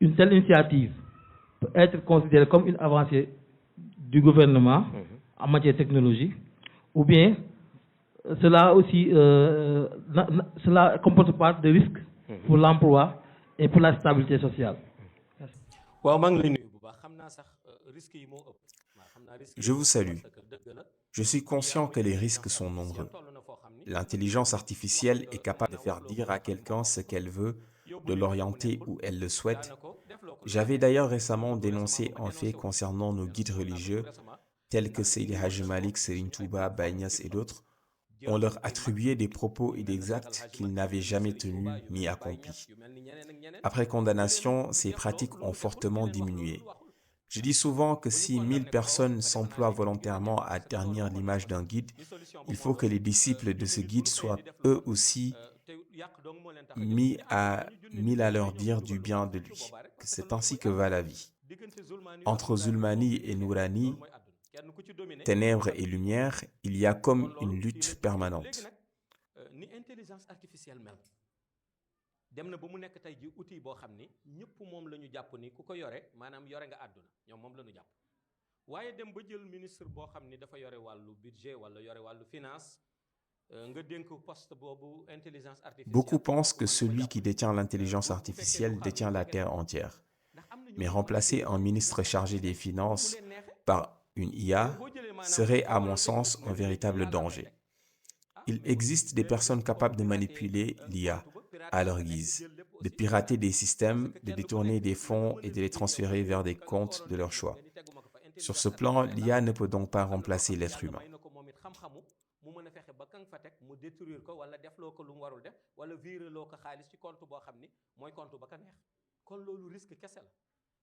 Une telle initiative peut être considérée comme une avancée du gouvernement en matière de technologie, ou bien cela aussi cela comporte pas de risques pour l'emploi et pour la stabilité sociale. Je vous salue. Je suis conscient que les risques sont nombreux. L'intelligence artificielle est capable de faire dire à quelqu'un ce qu'elle veut, de l'orienter où elle le souhaite. J'avais d'ailleurs récemment dénoncé un fait concernant nos guides religieux, tels que Seydi Hadji Malick, Serigne Touba, Baye Niass et d'autres. On leur attribuait des propos et des actes qu'ils n'avaient jamais tenus ni accomplis. Après condamnation, ces pratiques ont fortement diminué. Je dis souvent que si 1000 personnes s'emploient volontairement à ternir l'image d'un guide, il faut que les disciples de ce guide soient eux aussi mis à leur dire du bien de lui. C'est ainsi que va la vie. Entre Zulmani et Nourani, ténèbres et lumière, il y a comme une lutte permanente. dem na ba mu nekk tey ji outil boo xam ni ñëpp moom la ñu jàpp ni ku ko yore maanaam yore nga àdduna ñoom moom la ñu jàpp waaye dem ba jël ministre boo xam ni dafa yore wàllu budget wala yore wàllu finance nga dénk poste boobu intelligence artificielle. Beaucoup pensent que celui qui détient l'intelligence artificielle détient la terre entière. Mais remplacer un ministre chargé des finances par une IA serait, à mon sens, un véritable danger. Il existe des personnes capables de manipuler l'IA à leur guise, de pirater des systèmes, de détourner des fonds et de les transférer vers des comptes de leur choix. Sur ce plan, l'IA ne peut donc pas remplacer l'être humain.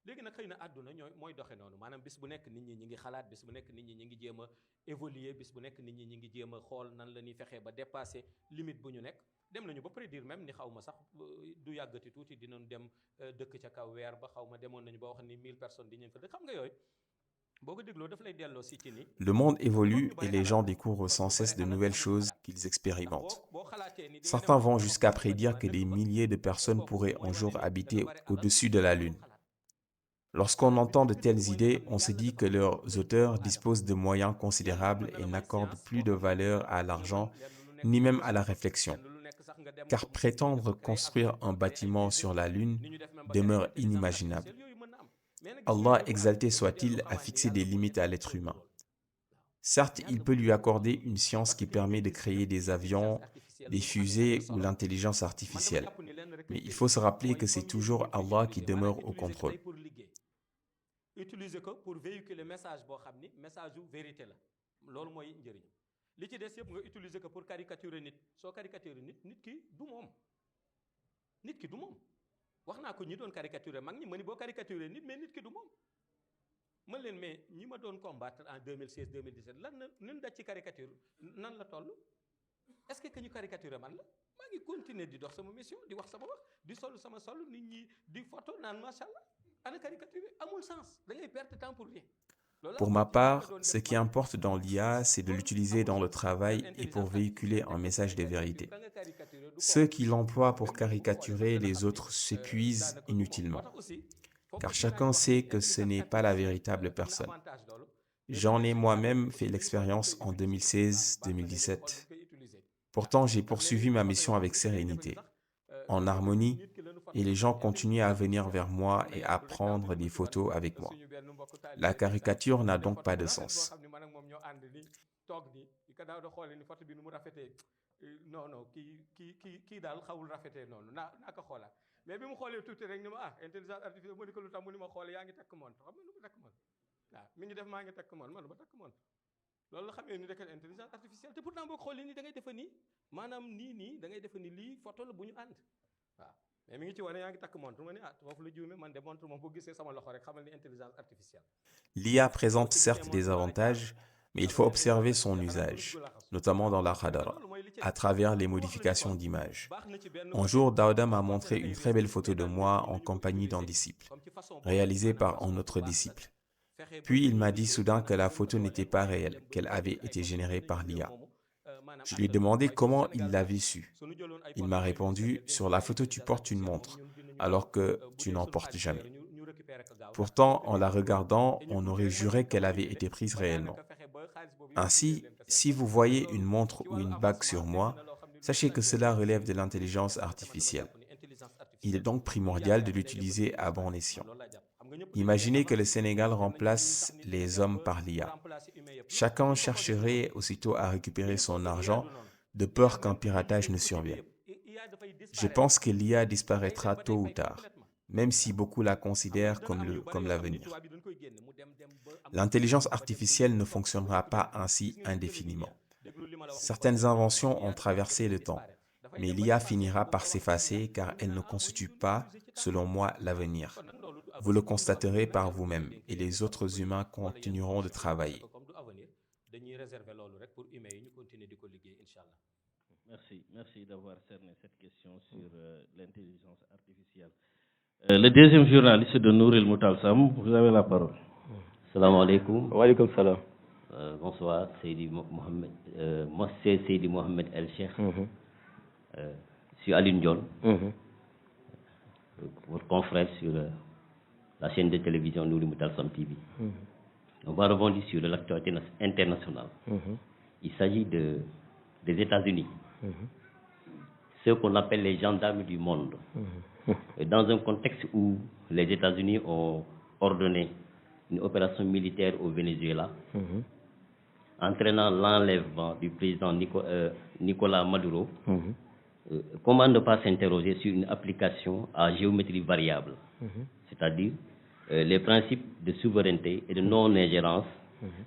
léegi nag xëy na àdduna mooy doxe noonu maanaam bis bu nekk nit ñi ngi xalaat bis bu nekk nit ñi ngi jéem a évoluer bis bu nekk nit ñi ngi jéem a xool nan la ñuy fexee ba dépasser limite bu ñu nekk dem nañu ba prédire même ni xaw ma sax du yàggati tuuti dinañ dem dëkk ca kaw weer ba xaw ma demoon nañu ba wax ni 1000 personnes di ñu fa dëkk xam nga yooyu boo ko dégloo daf lay delloo si ci ni Le monde évolue et les gens découvrent sans cesse de nouvelles choses qu'ils expérimentent. Certains vont jusqu'à prédire que des milliers de personnes pourraient un jour habiter au-dessus de la Lune. Lorsqu'on entend de telles idées, on se dit que leurs auteurs disposent de moyens considérables et n'accordent plus de valeur à l'argent, ni même à la réflexion. Car prétendre construire un bâtiment sur la Lune demeure inimaginable. Allah, exalté soit-il, a fixé des limites à l'être humain. Certes, il peut lui accorder une science qui permet de créer des avions, des fusées ou l'intelligence artificielle. Mais il faut se rappeler que c'est toujours Allah qui demeure au contrôle. utiliser ko pour véhiculer message boo xam ni message yu vérité la loolu mooy njëriñ li ci des yëpp nga utiliser ko pour caricaturer nit soo caricaturer nit nit ki du moom wax naa ko ñi doon caricaturer mag ñi ma ni boo caricaturer nit mais nit ki du moom man leen mais ñi ma doon combattre en 2016 2017 lan na nin daj ci caricature nan la toll est-ce que ñu caricaturer man la maa ngi continuer di dox sama mission di wax sama wax di sol sama sol nit ñi di photo naan macha allah ana caricature amul sens da ngay perdre temps pour rien. Pour ma part, ce qui importe dans l'IA, c'est de l'utiliser dans le travail et pour véhiculer un message de vérité. Ceux qui l'emploient pour caricaturer les autres s'épuisent inutilement, car chacun sait que ce n'est pas la véritable personne. J'en ai moi-même fait l'expérience en 2016-2017. Pourtant, j'ai poursuivi ma mission avec sérénité, en harmonie, et les gens continuent à venir vers moi et à prendre des photos avec moi. La caricature n'a donc pas de sens. loolu la xamee ni rek intelligence artificielle te pourtant boo xoolee ni da ngay defa nii maanaam nii da ngay defa ni lii photo la bu ñu ànd waaw mais mi ngi ci wane yaa ngi takk montre ma ni foofu la juume man de montre moom boo gisee sama loxo rek xamal ni intelligence artificielle. L'IA présente certes des avantages, mais il faut observer son usage, notamment dans la Hadara, à travers les modifications d'images. Un jour, Daouda m'a montré une très belle photo de moi en compagnie d'un disciple, réalisée par un autre disciple. Puis il m'a dit soudain que la photo n'était pas réelle, qu'elle avait été générée par l'IA. Je lui ai demandé comment il l'avait su. Il m'a répondu, sur la photo tu portes une montre, alors que tu n'en portes jamais. Pourtant, en la regardant, on aurait juré qu'elle avait été prise réellement. Ainsi, si vous voyez une montre ou une bague sur moi, sachez que cela relève de l'intelligence artificielle. Il est donc primordial de l'utiliser à bon escient. Imaginez que le Sénégal remplace les hommes par l'IA. Chacun chercherait aussitôt à récupérer son argent de peur qu'un piratage ne survienne. Je pense que l'IA disparaîtra tôt ou tard, même si beaucoup la considèrent comme l'avenir. L'intelligence artificielle ne fonctionnera pas ainsi indéfiniment. Certaines inventions ont traversé le temps, mais l'IA finira par s'effacer car elle ne constitue pas, selon moi, l'avenir. Vous le constaterez par vous-même et les autres humains continueront de travailler. Merci d'avoir cerné cette question sur l'intelligence artificielle. Le deuxième journaliste de Nouril Moutalsam, vous avez la parole. Salam alaikum. Wa alaikum salam. Bonsoir, Seydi Mohamed. Moi, c'est Seydi Mohamed El Cheikh. Je suis Aline Dion, votre confrère sur la chaîne de télévision Nouril Moutalsam TV. On va rebondir sur l'actualité internationale. Il s'agit des États-Unis, ceux qu'on appelle les gendarmes du monde. Et dans un contexte où les États-Unis ont ordonné une opération militaire au Venezuela, entraînant l'enlèvement du président Nicolas Maduro, comment ne pas s'interroger sur une application à géométrie variable, c'est-à-dire les principes de souveraineté et de non-ingérence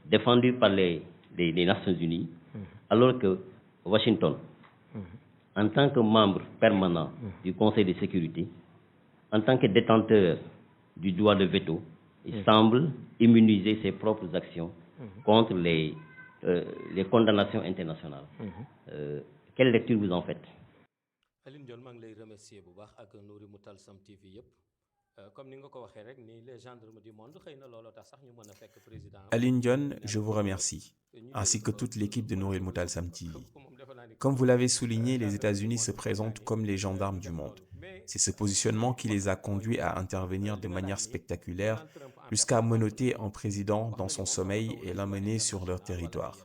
défendus par les Nations Unies, alors que Washington, en tant que membre permanent du Conseil de sécurité, en tant que détenteur du droit de veto, il semble immuniser ses propres actions contre les condamnations internationales. Quelle lecture vous en faites? Aline Dione, maa ngi lay remercier bu baax ak Nouril Moutalsam TV yëpp comme ni nga ko waxee rek ni les gendarmes du monde xëy na looloo tax sax ñu mën a fekk président. Aline Dione, je vous remercie, ainsi que toute l'équipe de Nouril Moutalsam TV. Comme vous l'avez souligné, les États-Unis se présentent comme les gendarmes du monde. C'est ce positionnement qui les a conduits à intervenir de manière spectaculaire jusqu'à menotter un président dans son sommeil et l'emmener sur leur territoire.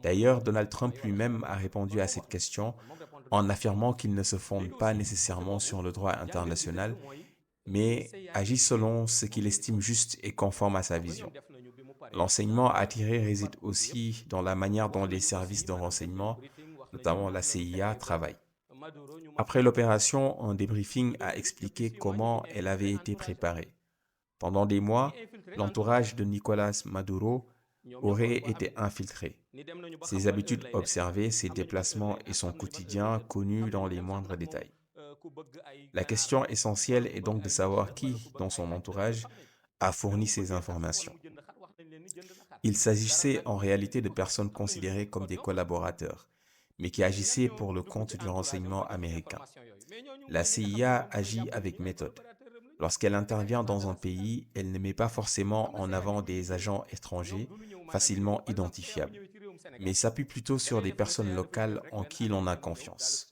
D'ailleurs, Donald Trump lui-même a répondu à cette question en affirmant qu'il ne se fonde pas nécessairement sur le droit international, mais agit selon ce qu'il estime juste et conforme à sa vision. L'enseignement attiré réside aussi dans la manière dont les services de renseignement, notamment la CIA, travaillent. Après l'opération, un débriefing a expliqué comment elle avait été préparée. Pendant des mois, l'entourage de Nicolás Maduro aurait été infiltré. Ses habitudes observées, ses déplacements et son quotidien connus dans les moindres détails. La question essentielle est donc de savoir qui, dans son entourage, a fourni ces informations. Il s'agissait en réalité de personnes considérées comme des collaborateurs, mais qui agissaient pour le compte du renseignement américain. La CIA agit avec méthode. Lorsqu'elle intervient dans un pays, elle ne met pas forcément en avant des agents étrangers facilement identifiables, mais s'appuie plutôt sur des personnes locales en qui l'on a confiance.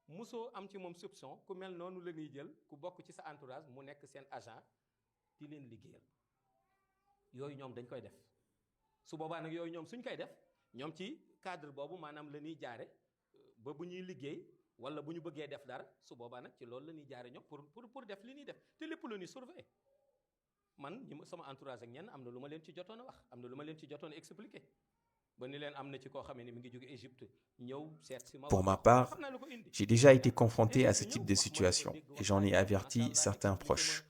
musoo am ci moom soupçon ku mel noonu la ñuy jël ku bokk ci sa entourage mu nekk seen agent di leen liggéeyal yooyu ñoom dañ koy def su boobaa nag yooyu ñoom suñ koy def ñoom ci cadre boobu maanaam la ñuy jaare ba bu ñuy liggéey wala bu ñu bëggee def dara su boobaa nag ci loolu la ñuy jaare ñoom pour def li ñuy def te lépp la ñuy surveiller man sama entourage ak ñenn am na lu ma leen ci jotoon a wax am na lu ma leen ci jotoon a expliquer. Pour ma part, j'ai déjà été confronté à ce type de situation et j'en ai averti certains proches.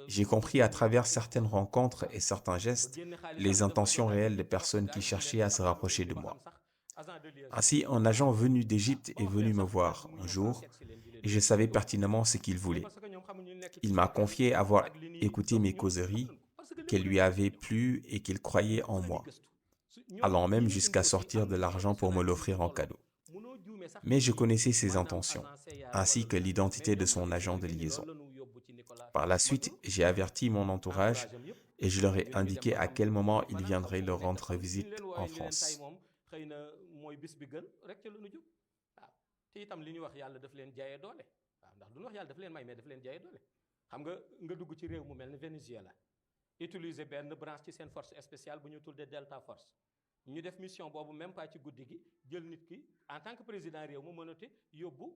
J'ai compris à travers certaines rencontres et certains gestes les intentions réelles des personnes qui cherchaient à se rapprocher de moi. Ainsi, un agent venu d'Égypte est venu me voir un jour et je savais pertinemment ce qu'il voulait. Il m'a confié avoir écouté mes causeries, qu'elles lui avaient plu et qu'il croyait en moi, allant même jusqu'à sortir de l'argent pour me l'offrir en cadeau. Mais je connaissais ses intentions, ainsi que l'identité de son agent de liaison. Par la suite, j'ai averti mon entourage et je leur ai indiqué à quel moment il viendrait leur rendre visite en France. ñu def mission boobu même pas ci guddi gi jël nit ki en tant que président réew ma mënate yóbbu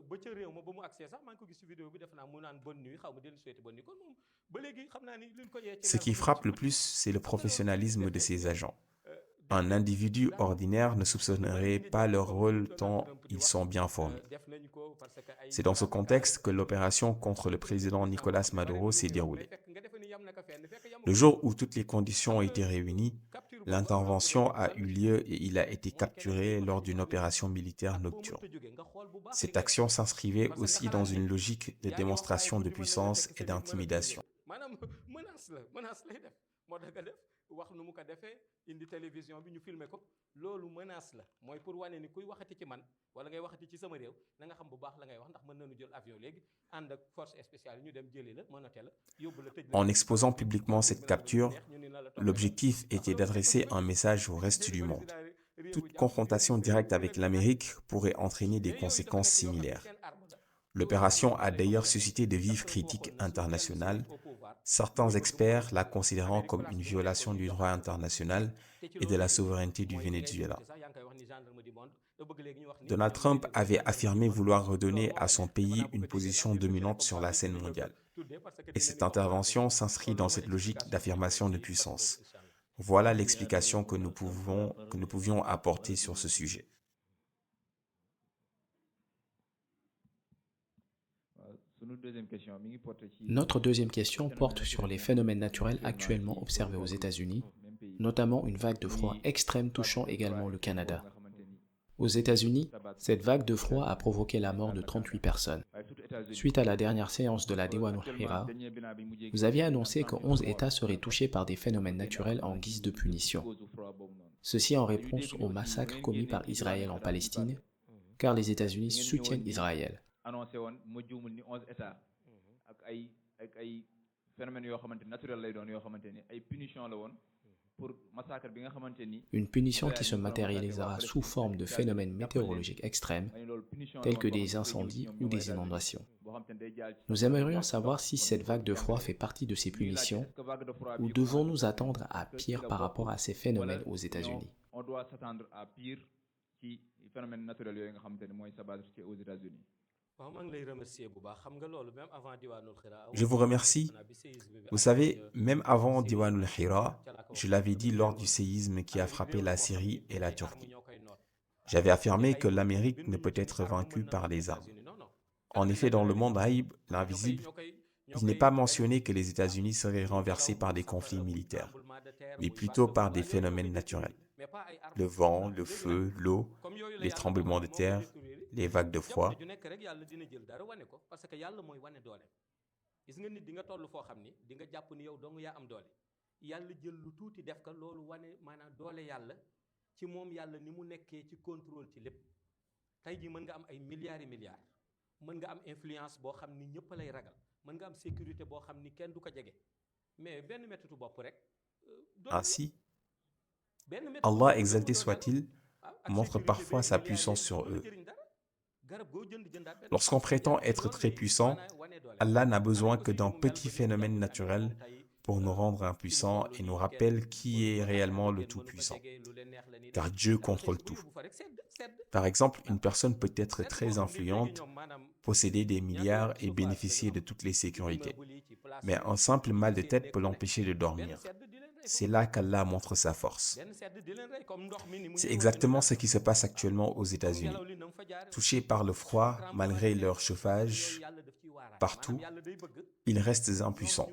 ba ca réew ma ba mu accès sax maa ngi ko gis ci vidéo bi def naa mu naan bonne nuit xaw ma dellu souhaité bonne nuit kon moom ba léegi xam naa ni luñ ko yee Ce qui frappe le plus, c'est le professionnalisme de ces agents. Un individu ordinaire ne soupçonnerait pas leur rôle tant ils sont bien formés. C'est dans ce contexte que l'opération contre le président Nicolás Maduro s'est déroulée. Le jour où toutes les conditions ont été réunies, l'intervention a eu lieu et il a été capturé lors d'une opération militaire nocturne. Cette action s'inscrivait aussi dans une logique de démonstration de puissance et d'intimidation. wax nu mu ko defee indi télévision bi ñu filmer ko loolu menace la mooy pour wane ni kuy waxati ci man wala ngay waxati ci sama réew na nga xam bu baax la ngay wax ndax mën nañu jël avion léegi ànd ak force spéciale ñu dem jëli la mënate la yóbbu la tëj la. En exposant publiquement cette capture, l'objectif était d'adresser un message au reste du monde. Toute confrontation directe avec l'Amérique pourrait entraîner des conséquences similaires. L'opération a d'ailleurs suscité de vives critiques internationales, certains experts la considérant comme une violation du droit international et de la souveraineté du Venezuela. Donald Trump avait affirmé vouloir redonner à son pays une position dominante sur la scène mondiale. Et cette intervention s'inscrit dans cette logique d'affirmation de puissance. Voilà l'explication que nous pouvions apporter sur ce sujet. Notre deuxième question porte sur les phénomènes naturels actuellement observés aux États-Unis, notamment une vague de froid extrême touchant également le Canada. Aux États-Unis, cette vague de froid a provoqué la mort de 38 personnes. Suite à la dernière séance de la Diwanul Hira, vous aviez annoncé que 11 États seraient touchés par des phénomènes naturels en guise de punition. Ceci en réponse au massacre commis par Israël en Palestine, car les États-Unis soutiennent Israël. annoncé woon ma juumul ni 11 états ak ay phénomènes yoo xamante naturel lay doon yoo xamante ni ay punition la woon pour massacre bi nga xamante ni. Une punition qui se matérialisera sous forme de phénomènes météorologiques extrêmes, tels que des incendies ou des inondations. Nous aimerions savoir si cette vague de froid fait partie de ces punitions ou devons-nous attendre à pire par rapport à ces phénomènes aux États-Unis. On doit s'attendre à pire ci phénomène naturel yooyu nga xamante ni mooy s'abattre ci aux États-Unis. Je vous remercie. Vous savez, même avant Diwanul Hira, je l'avais dit lors du séisme qui a frappé la Syrie et la Turquie. J'avais affirmé que l'Amérique ne peut être vaincue par les armes. En effet, dans le monde haïb, l'invisible, il n'est pas mentionné que les États-Unis seraient renversés par des conflits militaires, mais plutôt par des phénomènes naturels. Le vent, le feu, l'eau, les tremblements de terre, les vagues de froid. Ainsi, Allah exalté soit-il, montre parfois sa puissance sur eux. Lorsqu'on prétend être très puissant, Allah n'a besoin que d'un petit phénomène naturel pour nous rendre impuissants et nous rappelle qui est réellement le Tout-Puissant. Car Dieu contrôle tout. Par exemple, une personne peut être très influente, posséder des milliards et bénéficier de toutes les sécurités. Mais un simple mal de tête peut l'empêcher de dormir. C'est là qu'Allah montre sa force. C'est exactement ce qui se passe actuellement aux États-Unis. Touchés par le froid, malgré leur chauffage, partout, ils restent impuissants.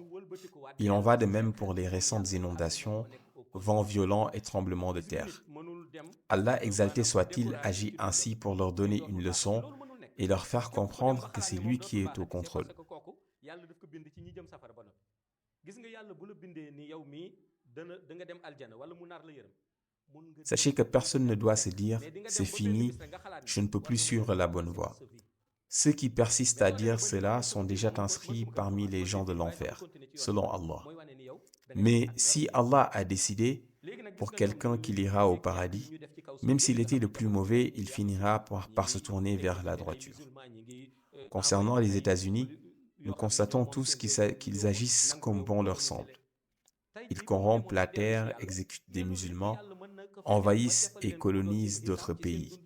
Il en va de même pour les récentes inondations, vents violents et tremblements de terre. Allah exalté soit-il agit ainsi pour leur donner une leçon et leur faire comprendre que c'est lui qui est au contrôle. Sachez que personne ne doit se dire « c'est fini, je ne peux plus suivre la bonne voie ». Ceux qui persistent à dire cela sont déjà inscrits parmi les gens de l'enfer, selon Allah. Mais si Allah a décidé pour quelqu'un qu'il ira au paradis, même s'il était le plus mauvais, il finira par se tourner vers la droiture. Concernant les États-Unis, nous constatons tous qu'ils agissent comme bon leur semble. Ils corrompent la terre, exécutent des musulmans, envahissent et colonisent d'autres pays.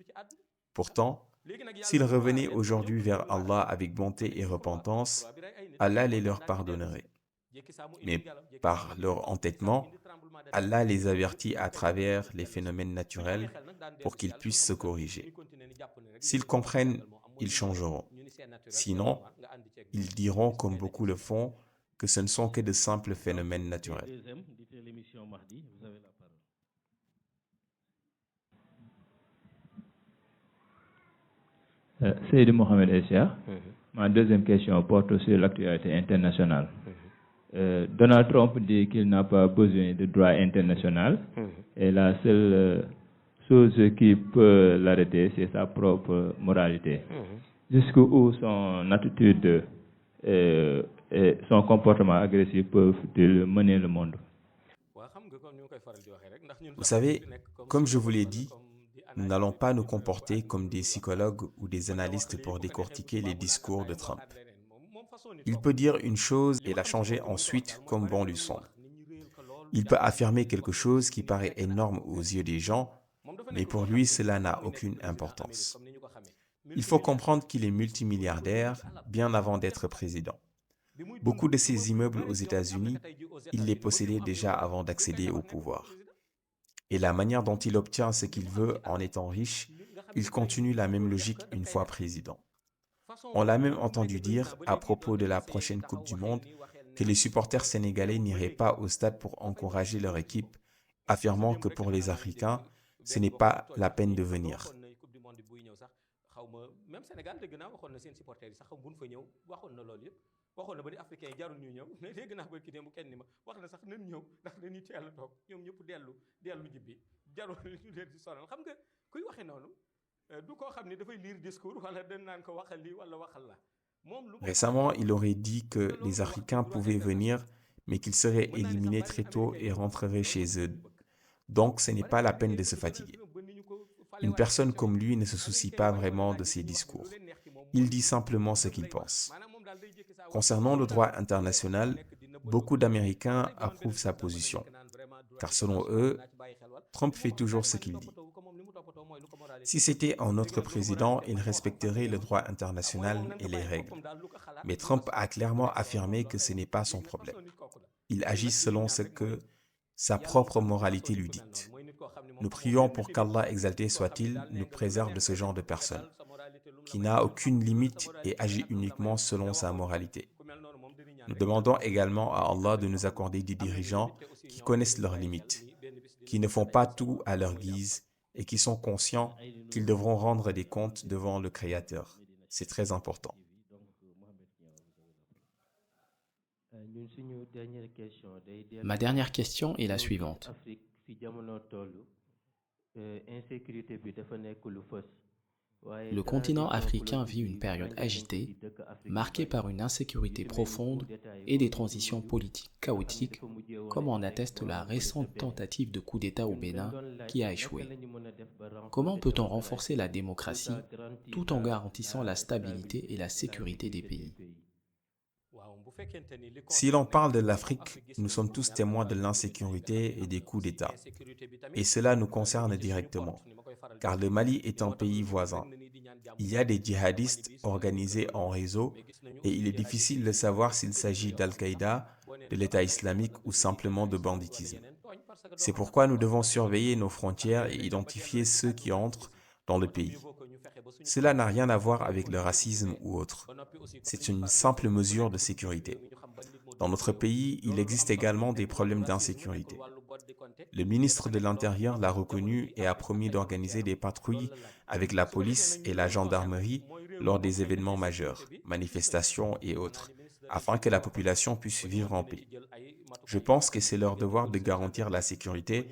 Pourtant, s'ils revenaient aujourd'hui vers Allah avec bonté et repentance, Allah les leur pardonnerait. Mais par leur entêtement, Allah les avertit à travers les phénomènes naturels pour qu'ils puissent se corriger. S'ils comprennent, ils changeront. Sinon, ils diront, comme beaucoup le font, que ce ne sont que de simples phénomènes naturels. Seydi Mohamed El Cheikh, ma deuxième question porte sur l'actualité internationale. Donald Trump dit qu'il n'a pas besoin de droit international et la seule chose qui peut l'arrêter, c'est sa propre moralité. Jusqu'où son attitude et son comportement agressif peuvent-ils mener le monde? Vous savez, comme je vous l'ai dit, nous n'allons pas nous comporter comme des psychologues ou des analystes pour décortiquer les discours de Trump. Il peut dire une chose et la changer ensuite comme bon lui semble. Il peut affirmer quelque chose qui paraît énorme aux yeux des gens, mais pour lui, cela n'a aucune importance. Il faut comprendre qu'il est multimilliardaire bien avant d'être président. Beaucoup de ses immeubles aux États-Unis, il les possédait déjà avant d'accéder au pouvoir. Et la manière dont il obtient ce qu'il veut en étant riche, il continue la même logique une fois président. On l'a même entendu dire, à propos de la prochaine Coupe du Monde, que les supporters sénégalais n'iraient pas au stade pour encourager leur équipe, affirmant que pour les Africains, ce n'est pas la peine de venir. Récemment, il aurait dit que les Africains pouvaient venir, mais qu'ils seraient éliminés très tôt et rentreraient chez eux. Donc, ce n'est pas la peine de se fatiguer. Une personne comme lui ne se soucie pas vraiment de ses discours. Il dit simplement ce qu'il pense. Concernant le droit international, beaucoup d'Américains approuvent sa position, car selon eux, Trump fait toujours ce qu'il dit. Si c'était un autre président, il respecterait le droit international et les règles. Mais Trump a clairement affirmé que ce n'est pas son problème. Il agit selon ce que sa propre moralité lui dicte. Nous prions pour qu'Allah exalté soit-il nous préserve de ce genre de personne, qui n'a aucune limite et agit uniquement selon sa moralité. Nous demandons également à Allah de nous accorder des dirigeants qui connaissent leurs limites, qui ne font pas tout à leur guise et qui sont conscients qu'ils devront rendre des comptes devant le Créateur. C'est très important. Ma dernière question est la suivante. Le continent africain vit une période agitée, marquée par une insécurité profonde et des transitions politiques chaotiques, comme en atteste la récente tentative de coup d'État au Bénin qui a échoué. Comment peut-on renforcer la démocratie tout en garantissant la stabilité et la sécurité des pays? Si l'on parle de l'Afrique, nous sommes tous témoins de l'insécurité et des coups d'État. Et cela nous concerne directement, car le Mali est un pays voisin. Il y a des djihadistes organisés en réseau et il est difficile de savoir s'il s'agit d'Al-Qaïda, de l'État islamique ou simplement de banditisme. C'est pourquoi nous devons surveiller nos frontières et identifier ceux qui entrent dans le pays. Cela n'a rien à voir avec le racisme ou autre. C'est une simple mesure de sécurité. Dans notre pays, il existe également des problèmes d'insécurité. Le ministre de l'Intérieur l'a reconnu et a promis d'organiser des patrouilles avec la police et la gendarmerie lors des événements majeurs, manifestations et autres, afin que la population puisse vivre en paix. Je pense que c'est leur devoir de garantir la sécurité,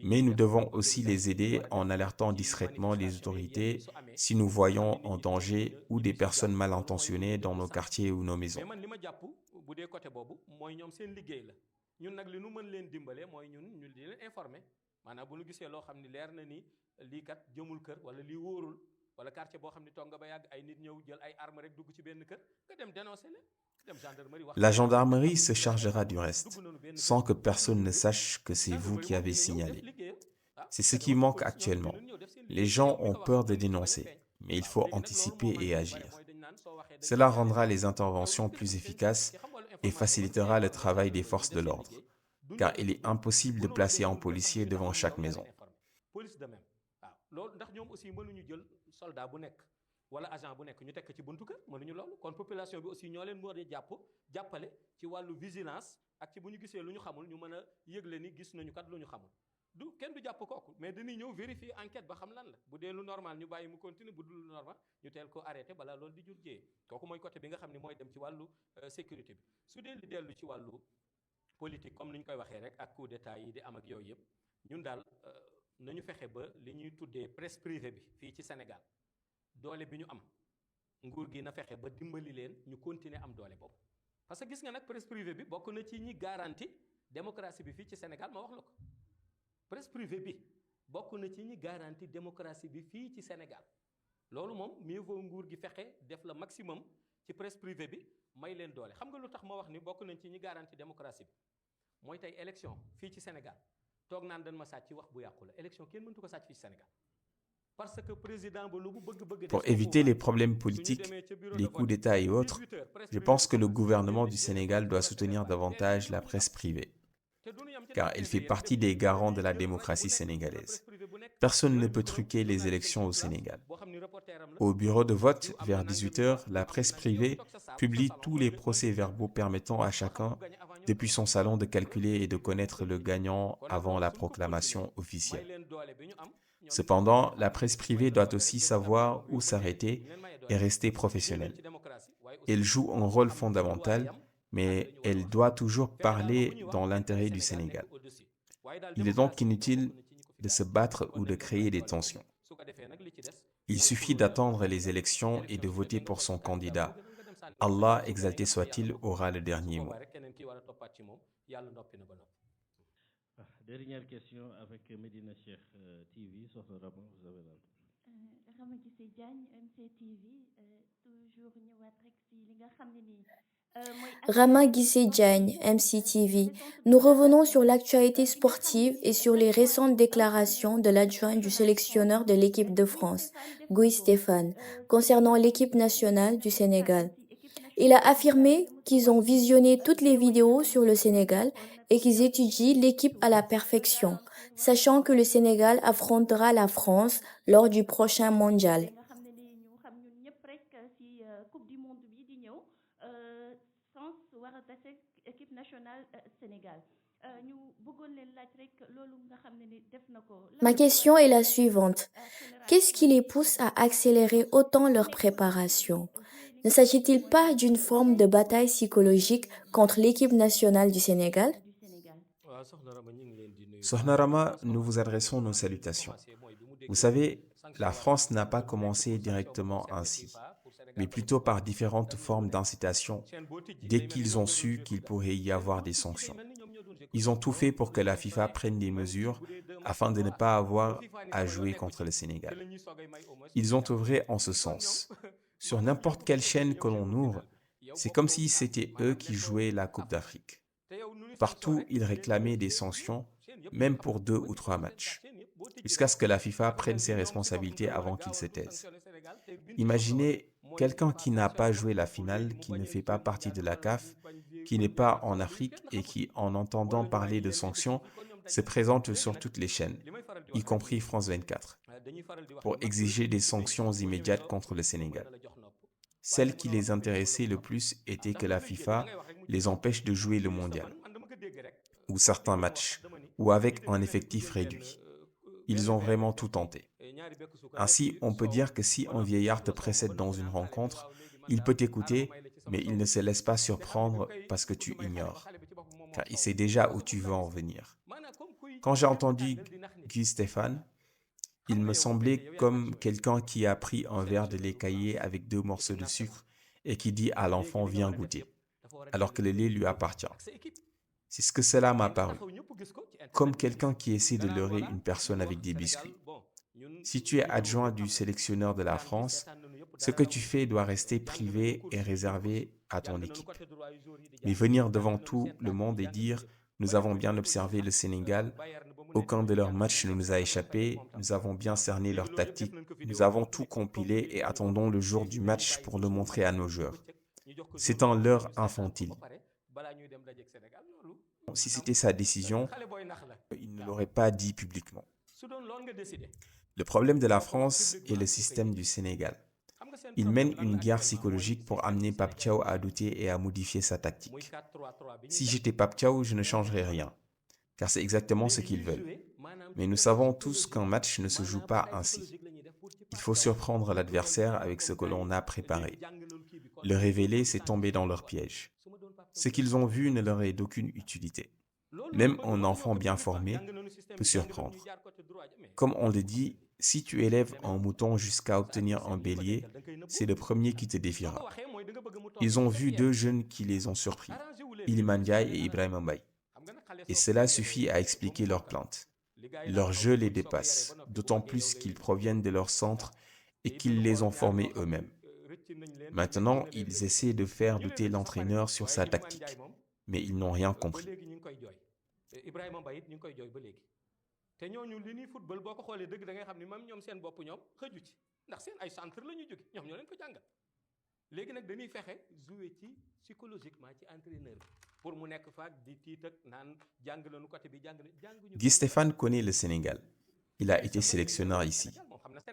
mais nous devons aussi les aider en alertant discrètement les autorités si nous voyons un danger ou des personnes mal intentionnées dans nos quartiers ou nos maisons. La gendarmerie se chargera du reste, sans que personne ne sache que c'est vous qui avez signalé. C'est ce qui manque actuellement. Les gens ont peur de dénoncer, mais il faut anticiper et agir. Cela rendra les interventions plus efficaces et facilitera le travail des forces de l'ordre, car il est impossible de placer un policier devant chaque maison. wala agent bu nekk ñu tekk ci buntu kër mënuñu loolu kon population bi aussi ñoo leen moo di jàppale ci wàllu vigilance ak ci bu ñu gisee lu ñu xamul ñu mën a yëgle ni gis nañu kat lu ñu xamul du kenn du jàpp kooku mais dañuy ñëw vérifier enquête ba xam lan la bu dee lu normal ñu bàyyi mu continuer bu dul lu normal ñu teel ko arrêté balaa loolu di jur jiyee kooku mooy côté bi nga xam ne mooy dem ci wàllu sécurité bi su dee li dellu ci wàllu politique comme ni ñu koy waxee rek ak coup d'état yi di am ak yooyu yëpp ñun daal nañu fexe ba li ñuy tuddee presse privée bi fii ci Sénégal doole bi ñu am nguur gi na fexe ba dimbali leen ñu continuer am doole boobu parce que gis nga nag presse privée bi bokk na ci ñi garanti démocratie bi fii ci Sénégal ma wax la ko presse privée bi bokk na ci ñi garanti démocratie bi fii ci Sénégal loolu moom mieux vaut nguur gi fexe def le maximum ci presse privée bi may leen doole xam nga lu tax ma wax ni bokk nañ ci ñi garanti démocratie bi mooy tey élection fii ci Sénégal toog naan dañ ma sàcc wax bu yàqu la élection kenn mëntu ko sàcc fii ci Sénégal. Pour éviter les problèmes politiques, les coups d'État et autres, je pense que le gouvernement du Sénégal doit soutenir davantage la presse privée, car elle fait partie des garants de la démocratie sénégalaise. Personne ne peut truquer les élections au Sénégal. Au bureau de vote, vers 18h, la presse privée publie tous les procès-verbaux permettant à chacun, depuis son salon, de calculer et de connaître le gagnant avant la proclamation officielle. Cependant, la presse privée doit aussi savoir où s'arrêter et rester professionnelle. Elle joue un rôle fondamental, mais elle doit toujours parler dans l'intérêt du Sénégal. Il est donc inutile de se battre ou de créer des tensions. Il suffit d'attendre les élections et de voter pour son candidat. Allah, exalté soit-il, aura le dernier mot. Dernière question avec Medina Cheikh TV. Vous avez Rama Guissé Diagne, MC TV, toujours ñëwaat rek si li nga xam ne nii Rama Guissé Diagne, MCTV. Nous revenons sur l'actualité sportive et sur les récentes déclarations de l'adjoint du sélectionneur de l'équipe de France, Guy Stéphane, concernant l'équipe nationale du Sénégal. Il a affirmé qu'ils ont visionné toutes les vidéos sur le Sénégal et qu'ils étudient l'équipe à la perfection, sachant que le Sénégal affrontera la France lors du prochain mondial. Ma question est la suivante. Qu'est-ce qui les pousse à accélérer autant leur préparation? Ne s'agit-il pas d'une forme de bataille psychologique contre l'équipe nationale du Sénégal? Sokhna Rama, nous vous adressons nos salutations. Vous savez, la France n'a pas commencé directement ainsi, mais plutôt par différentes formes d'incitation dès qu'ils ont su qu'il pourrait y avoir des sanctions. Ils ont tout fait pour que la FIFA prenne des mesures afin de ne pas avoir à jouer contre le Sénégal. Ils ont œuvré en ce sens. Sur n'importe quelle chaîne que l'on ouvre, c'est comme si c'était eux qui jouaient la Coupe d'Afrique. Partout, ils réclamaient des sanctions, même pour 2 ou 3 matchs, jusqu'à ce que la FIFA prenne ses responsabilités avant qu'ils se taisent. Imaginez quelqu'un qui n'a pas joué la finale, qui ne fait pas partie de la CAF, qui n'est pas en Afrique et qui, en entendant parler de sanctions, se présente sur toutes les chaînes, y compris France 24, pour exiger des sanctions immédiates contre le Sénégal. Celle qui les intéressait le plus était que la FIFA les empêche de jouer le mondial, ou certains matchs, ou avec un effectif réduit. Ils ont vraiment tout tenté. Ainsi, on peut dire que si un vieillard te précède dans une rencontre, il peut t'écouter, mais il ne se laisse pas surprendre parce que tu ignores, car il sait déjà où tu veux en venir. Quand j'ai entendu Guy Stéphane, il me semblait comme quelqu'un qui a pris un verre de lait caillé avec 2 morceaux de sucre et qui dit à l'enfant « viens goûter », alors que le lait lui appartient. C'est ce que cela m'a paru, comme quelqu'un qui essaie de leurrer une personne avec des biscuits. Si tu es adjoint du sélectionneur de la France, ce que tu fais doit rester privé et réservé à ton équipe. Mais venir devant tout le monde et dire « nous avons bien observé le Sénégal, aucun de leurs matchs ne nous a échappé, nous avons bien cerné leurs tactiques, nous avons tout compilé et attendons le jour du match pour le montrer à nos joueurs ». C'est un leurre infantile. Si c'était sa décision, il ne l'aurait pas dit publiquement. Le problème de la France est le système du Sénégal. Il mène une guerre psychologique pour amener Pape Thiaw à douter et à modifier sa tactique. Si j'étais Pape Thiaw, je ne changerais rien, car c'est exactement ce qu'ils veulent. Mais nous savons tous qu'un match ne se joue pas ainsi. Il faut surprendre l'adversaire avec ce que l'on a préparé. Le révéler, c'est tomber dans leur piège. Ce qu'ils ont vu ne leur est d'aucune utilité. Même un enfant bien formé peut surprendre. Comme on le dit, si tu élèves un mouton jusqu'à obtenir un bélier, c'est le premier qui te défiera. Ils ont vu 2 jeunes qui les ont surpris, Iliman Ndiaye et Ibrahima Mbaye. Et cela suffit à expliquer leur plainte. Leur jeu les dépasse, d'autant plus qu'ils proviennent de leur centre et qu'ils les ont formés eux-mêmes. Maintenant, ils essaient de faire douter l'entraîneur sur sa tactique, mais ils n'ont rien compris. te ñooñu li ñuy football boo ko xoolee dëgg da ngay xam ni même ñoom seen bopp ñoom xëju ci ndax seen ay centre la ñu jóge ñoom ñoo leen ko jàngal léegi nag dañuy fexe jouer ci psychologiquement ci entraîneur bi pour mu nekk faak di tiit ak naan jàng nañu côté bi jànguñu. Guy Stéphane connaît le Sénégal. Il a été sélectionneur ici.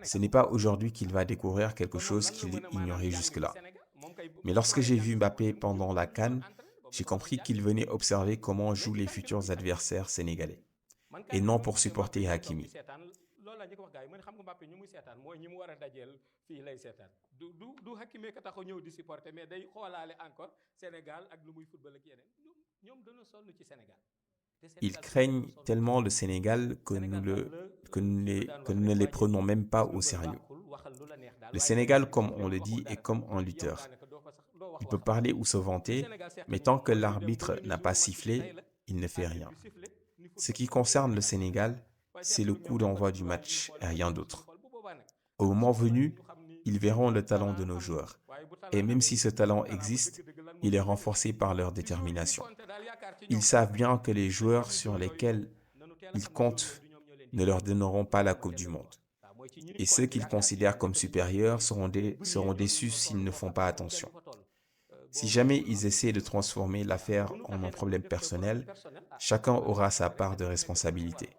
Ce n'est pas aujourd'hui qu'il va découvrir quelque chose qu'il ignorait jusque-là. Mais lorsque j'ai vu Mbappé pendant la CAN, j'ai compris qu'il venait observer comment jouent les futurs adversaires sénégalais, et non pour supporter Hakimi. Ils craignent tellement le Sénégal que nous ne les prenons même pas au sérieux. Le Sénégal, comme on le dit, est comme un lutteur. Il peut parler ou se vanter, mais tant que l'arbitre n'a pas sifflé, il ne fait rien. Ce qui concerne le Sénégal, c'est le coup d'envoi du match et rien d'autre. Au moment venu, ils verront le talent de nos joueurs. Et même si ce talent existe, il est renforcé par leur détermination. Ils savent bien que les joueurs sur lesquels ils comptent ne leur donneront pas la Coupe du Monde. Et ceux qu'ils considèrent comme supérieurs seront déçus s'ils ne font pas attention. Si jamais ils essaient de transformer l'affaire en un problème personnel, chacun aura sa part de responsabilité,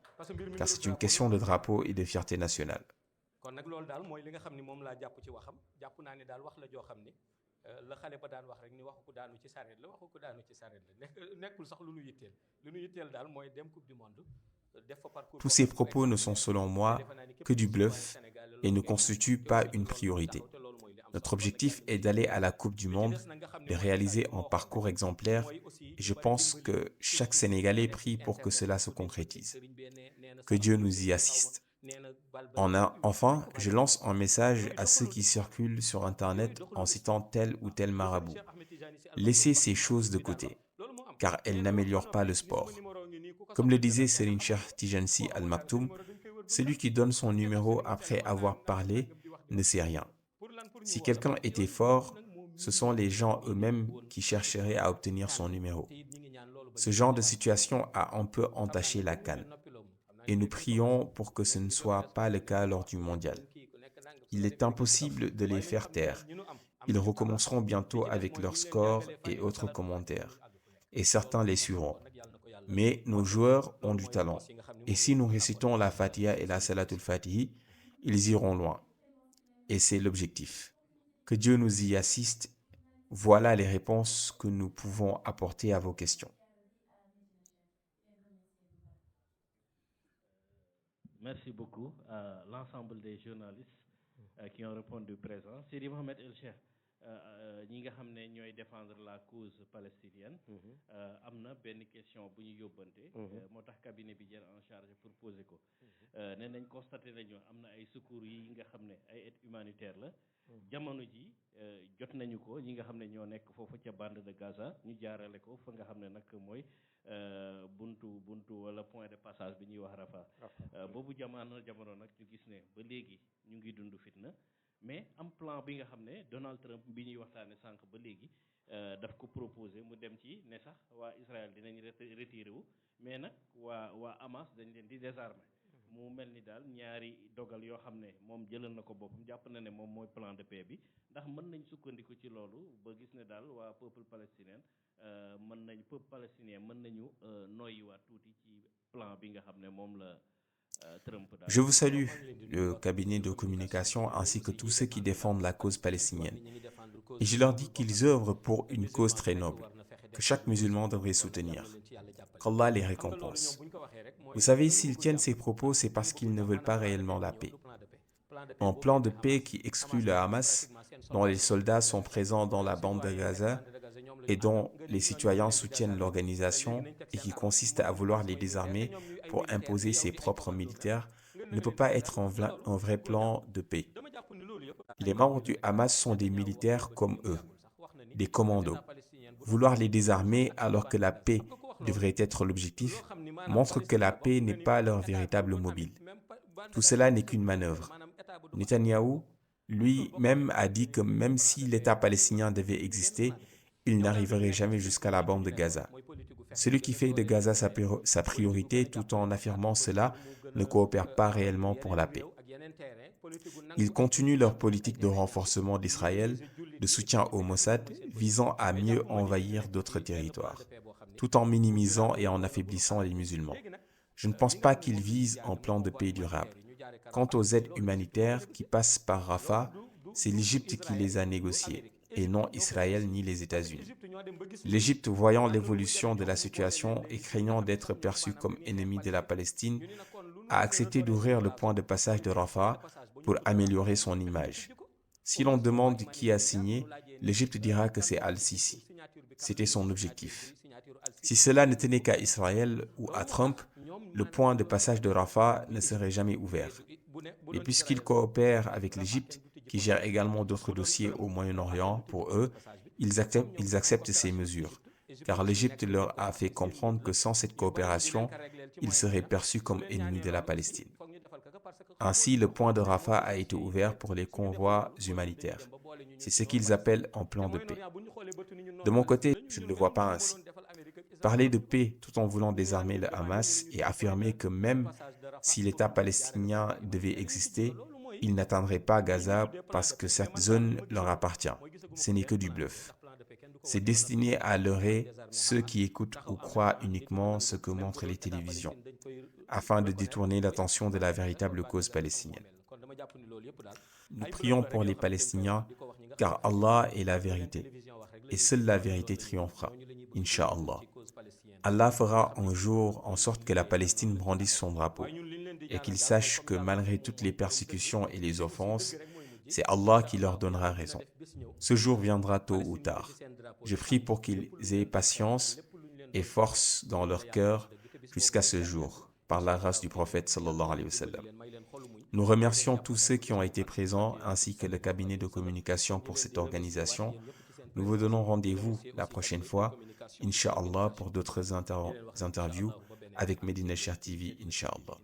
car c'est une question de drapeau et de fierté nationale. Tous ces propos ne sont selon moi que du bluff et ne constituent pas une priorité. Notre objectif est d'aller à la Coupe du Monde, de réaliser un parcours exemplaire et je pense que chaque Sénégalais prie pour que cela se concrétise. Que Dieu nous y assiste. Enfin, je lance un message à ceux qui circulent sur Internet en citant tel ou tel marabout. Laissez ces choses de côté, car elles n'améliorent pas le sport. Comme le disait Serigne Cheikh Tidiane Sy Al Maktoum, celui qui donne son numéro après avoir parlé ne sait rien. Si quelqu'un était fort, ce sont les gens eux-mêmes qui chercheraient à obtenir son numéro. Ce genre de situation a un peu entaché la CAN. Et nous prions pour que ce ne soit pas le cas lors du mondial. Il est impossible de les faire taire. Ils recommenceront bientôt avec leurs scores et autres commentaires. Et certains les suivront. Mais nos joueurs ont du talent. Et si nous récitons la Fatiha et la Salatul Fatihi, ils iront loin. Et c'est l'objectif. Que Dieu nous y assiste. Voilà les réponses que nous pouvons apporter à vos questions. Merci beaucoup à l'ensemble des journalistes qui ont répondu présent. Sidi Mohamed El Cheikh, ñi nga xam ne ñooy défendre la cause palestinienne. am na benn question bu ñu yóbbante. moo tax cabinet bi jël en charge pour poser ko. nee nañ constaté nañu am na ay secours yi nga xam ne ay aide humanitaire la. jamono ji jot nañu ko ñi nga xam ne ñoo nekk foofu ca bande de Gaza ñu jaarale ko fa nga xam ne nag mooy buntu wala point de passage bi ñuy wax Rafah. boobu jamono nag ñu gis ne ba léegi ñu ngi dund fitna. mais am plan bi nga xam ne Donald Trump bi ñuy waxtaane sànq ba léegi daf ko proposé mu dem ci ne sax waa Israël dinañ retiré wu mais nag waa Hamas dañ leen di désarmer mu mel ni daal ñaari dogal yoo xam ne moom jëlal na ko boppam jàpp na ne moom mooy plan de paix bi ndax mën nañ sukkandiku ci loolu ba gis ne daal waa peuple palestinien mën nañu noyyiwaat tuuti ci plan bi nga xam ne moom la Je vous salue, le cabinet de communication ainsi que tous ceux qui défendent la cause palestinienne. Et je leur dis qu'ils œuvrent pour une cause très noble, que chaque musulman devrait soutenir. Qu'Allah les récompense. Vous savez, s'ils tiennent ces propos, c'est parce qu'ils ne veulent pas réellement la paix. Un plan de paix qui exclut le Hamas, dont les soldats sont présents dans la bande de Gaza et dont les citoyens soutiennent l'organisation et qui consiste à vouloir les désarmer pour imposer ses propres militaires, ne peut pas être un vrai plan de paix. Les membres du Hamas sont des militaires comme eux, des commandos. Vouloir les désarmer alors que la paix devrait être l'objectif montre que la paix n'est pas leur véritable mobile. Tout cela n'est qu'une manœuvre. Netanyahou, lui-même, a dit que même si l'État palestinien devait exister, il n'arriverait jamais jusqu'à la bande de Gaza. Celui qui fait de Gaza sa priorité tout en affirmant cela ne coopère pas réellement pour la paix. Ils continuent leur politique de renforcement d'Israël, de soutien au Mossad, visant à mieux envahir d'autres territoires, tout en minimisant et en affaiblissant les musulmans. Je ne pense pas qu'ils visent un plan de paix durable. Quant aux aides humanitaires qui passent par Rafah, c'est l'Égypte qui les a négociées, et non Israël ni les États-Unis. L'Égypte, voyant l'évolution de la situation et craignant d'être perçue comme ennemie de la Palestine, a accepté d'ouvrir le point de passage de Rafah pour améliorer son image. Si l'on demande qui a signé, l'Égypte dira que c'est Al-Sisi. C'était son objectif. Si cela ne tenait qu'à Israël ou à Trump, le point de passage de Rafah ne serait jamais ouvert. Et puisqu'ils coopèrent avec l'Égypte, qui gère également d'autres dossiers au Moyen-Orient, pour eux, ils acceptent ces mesures, car l'Égypte leur a fait comprendre que sans cette coopération, ils seraient perçus comme ennemis de la Palestine. Ainsi, le point de Rafah a été ouvert pour les convois humanitaires. C'est ce qu'ils appellent un plan de paix. De mon côté, je ne le vois pas ainsi. Parler de paix tout en voulant désarmer le Hamas et affirmer que même si l'État palestinien devait exister, il n'atteindrait pas Gaza parce que cette zone leur appartient. Ce n'est que du bluff. C'est destiné à leurrer ceux qui écoutent ou croient uniquement ce que montrent les télévisions, afin de détourner l'attention de la véritable cause palestinienne. Nous prions pour les Palestiniens, car Allah est la vérité, et seule la vérité triomphera, Inch'Allah. Allah fera un jour en sorte que la Palestine brandisse son drapeau, et qu'ils sachent que malgré toutes les persécutions et les offenses, c'est Allah qui leur donnera raison. Ce jour viendra tôt ou tard. Je prie pour qu'ils aient patience et force dans leur cœur jusqu'à ce jour, par la grâce du prophète sallallahu alayhi wa sallam. Nous remercions tous ceux qui ont été présents, ainsi que le cabinet de communication pour cette organisation. Nous vous donnons rendez-vous la prochaine fois, Inch'Allah, pour d'autres interviews avec Medina Cheikh TV, Inch'Allah.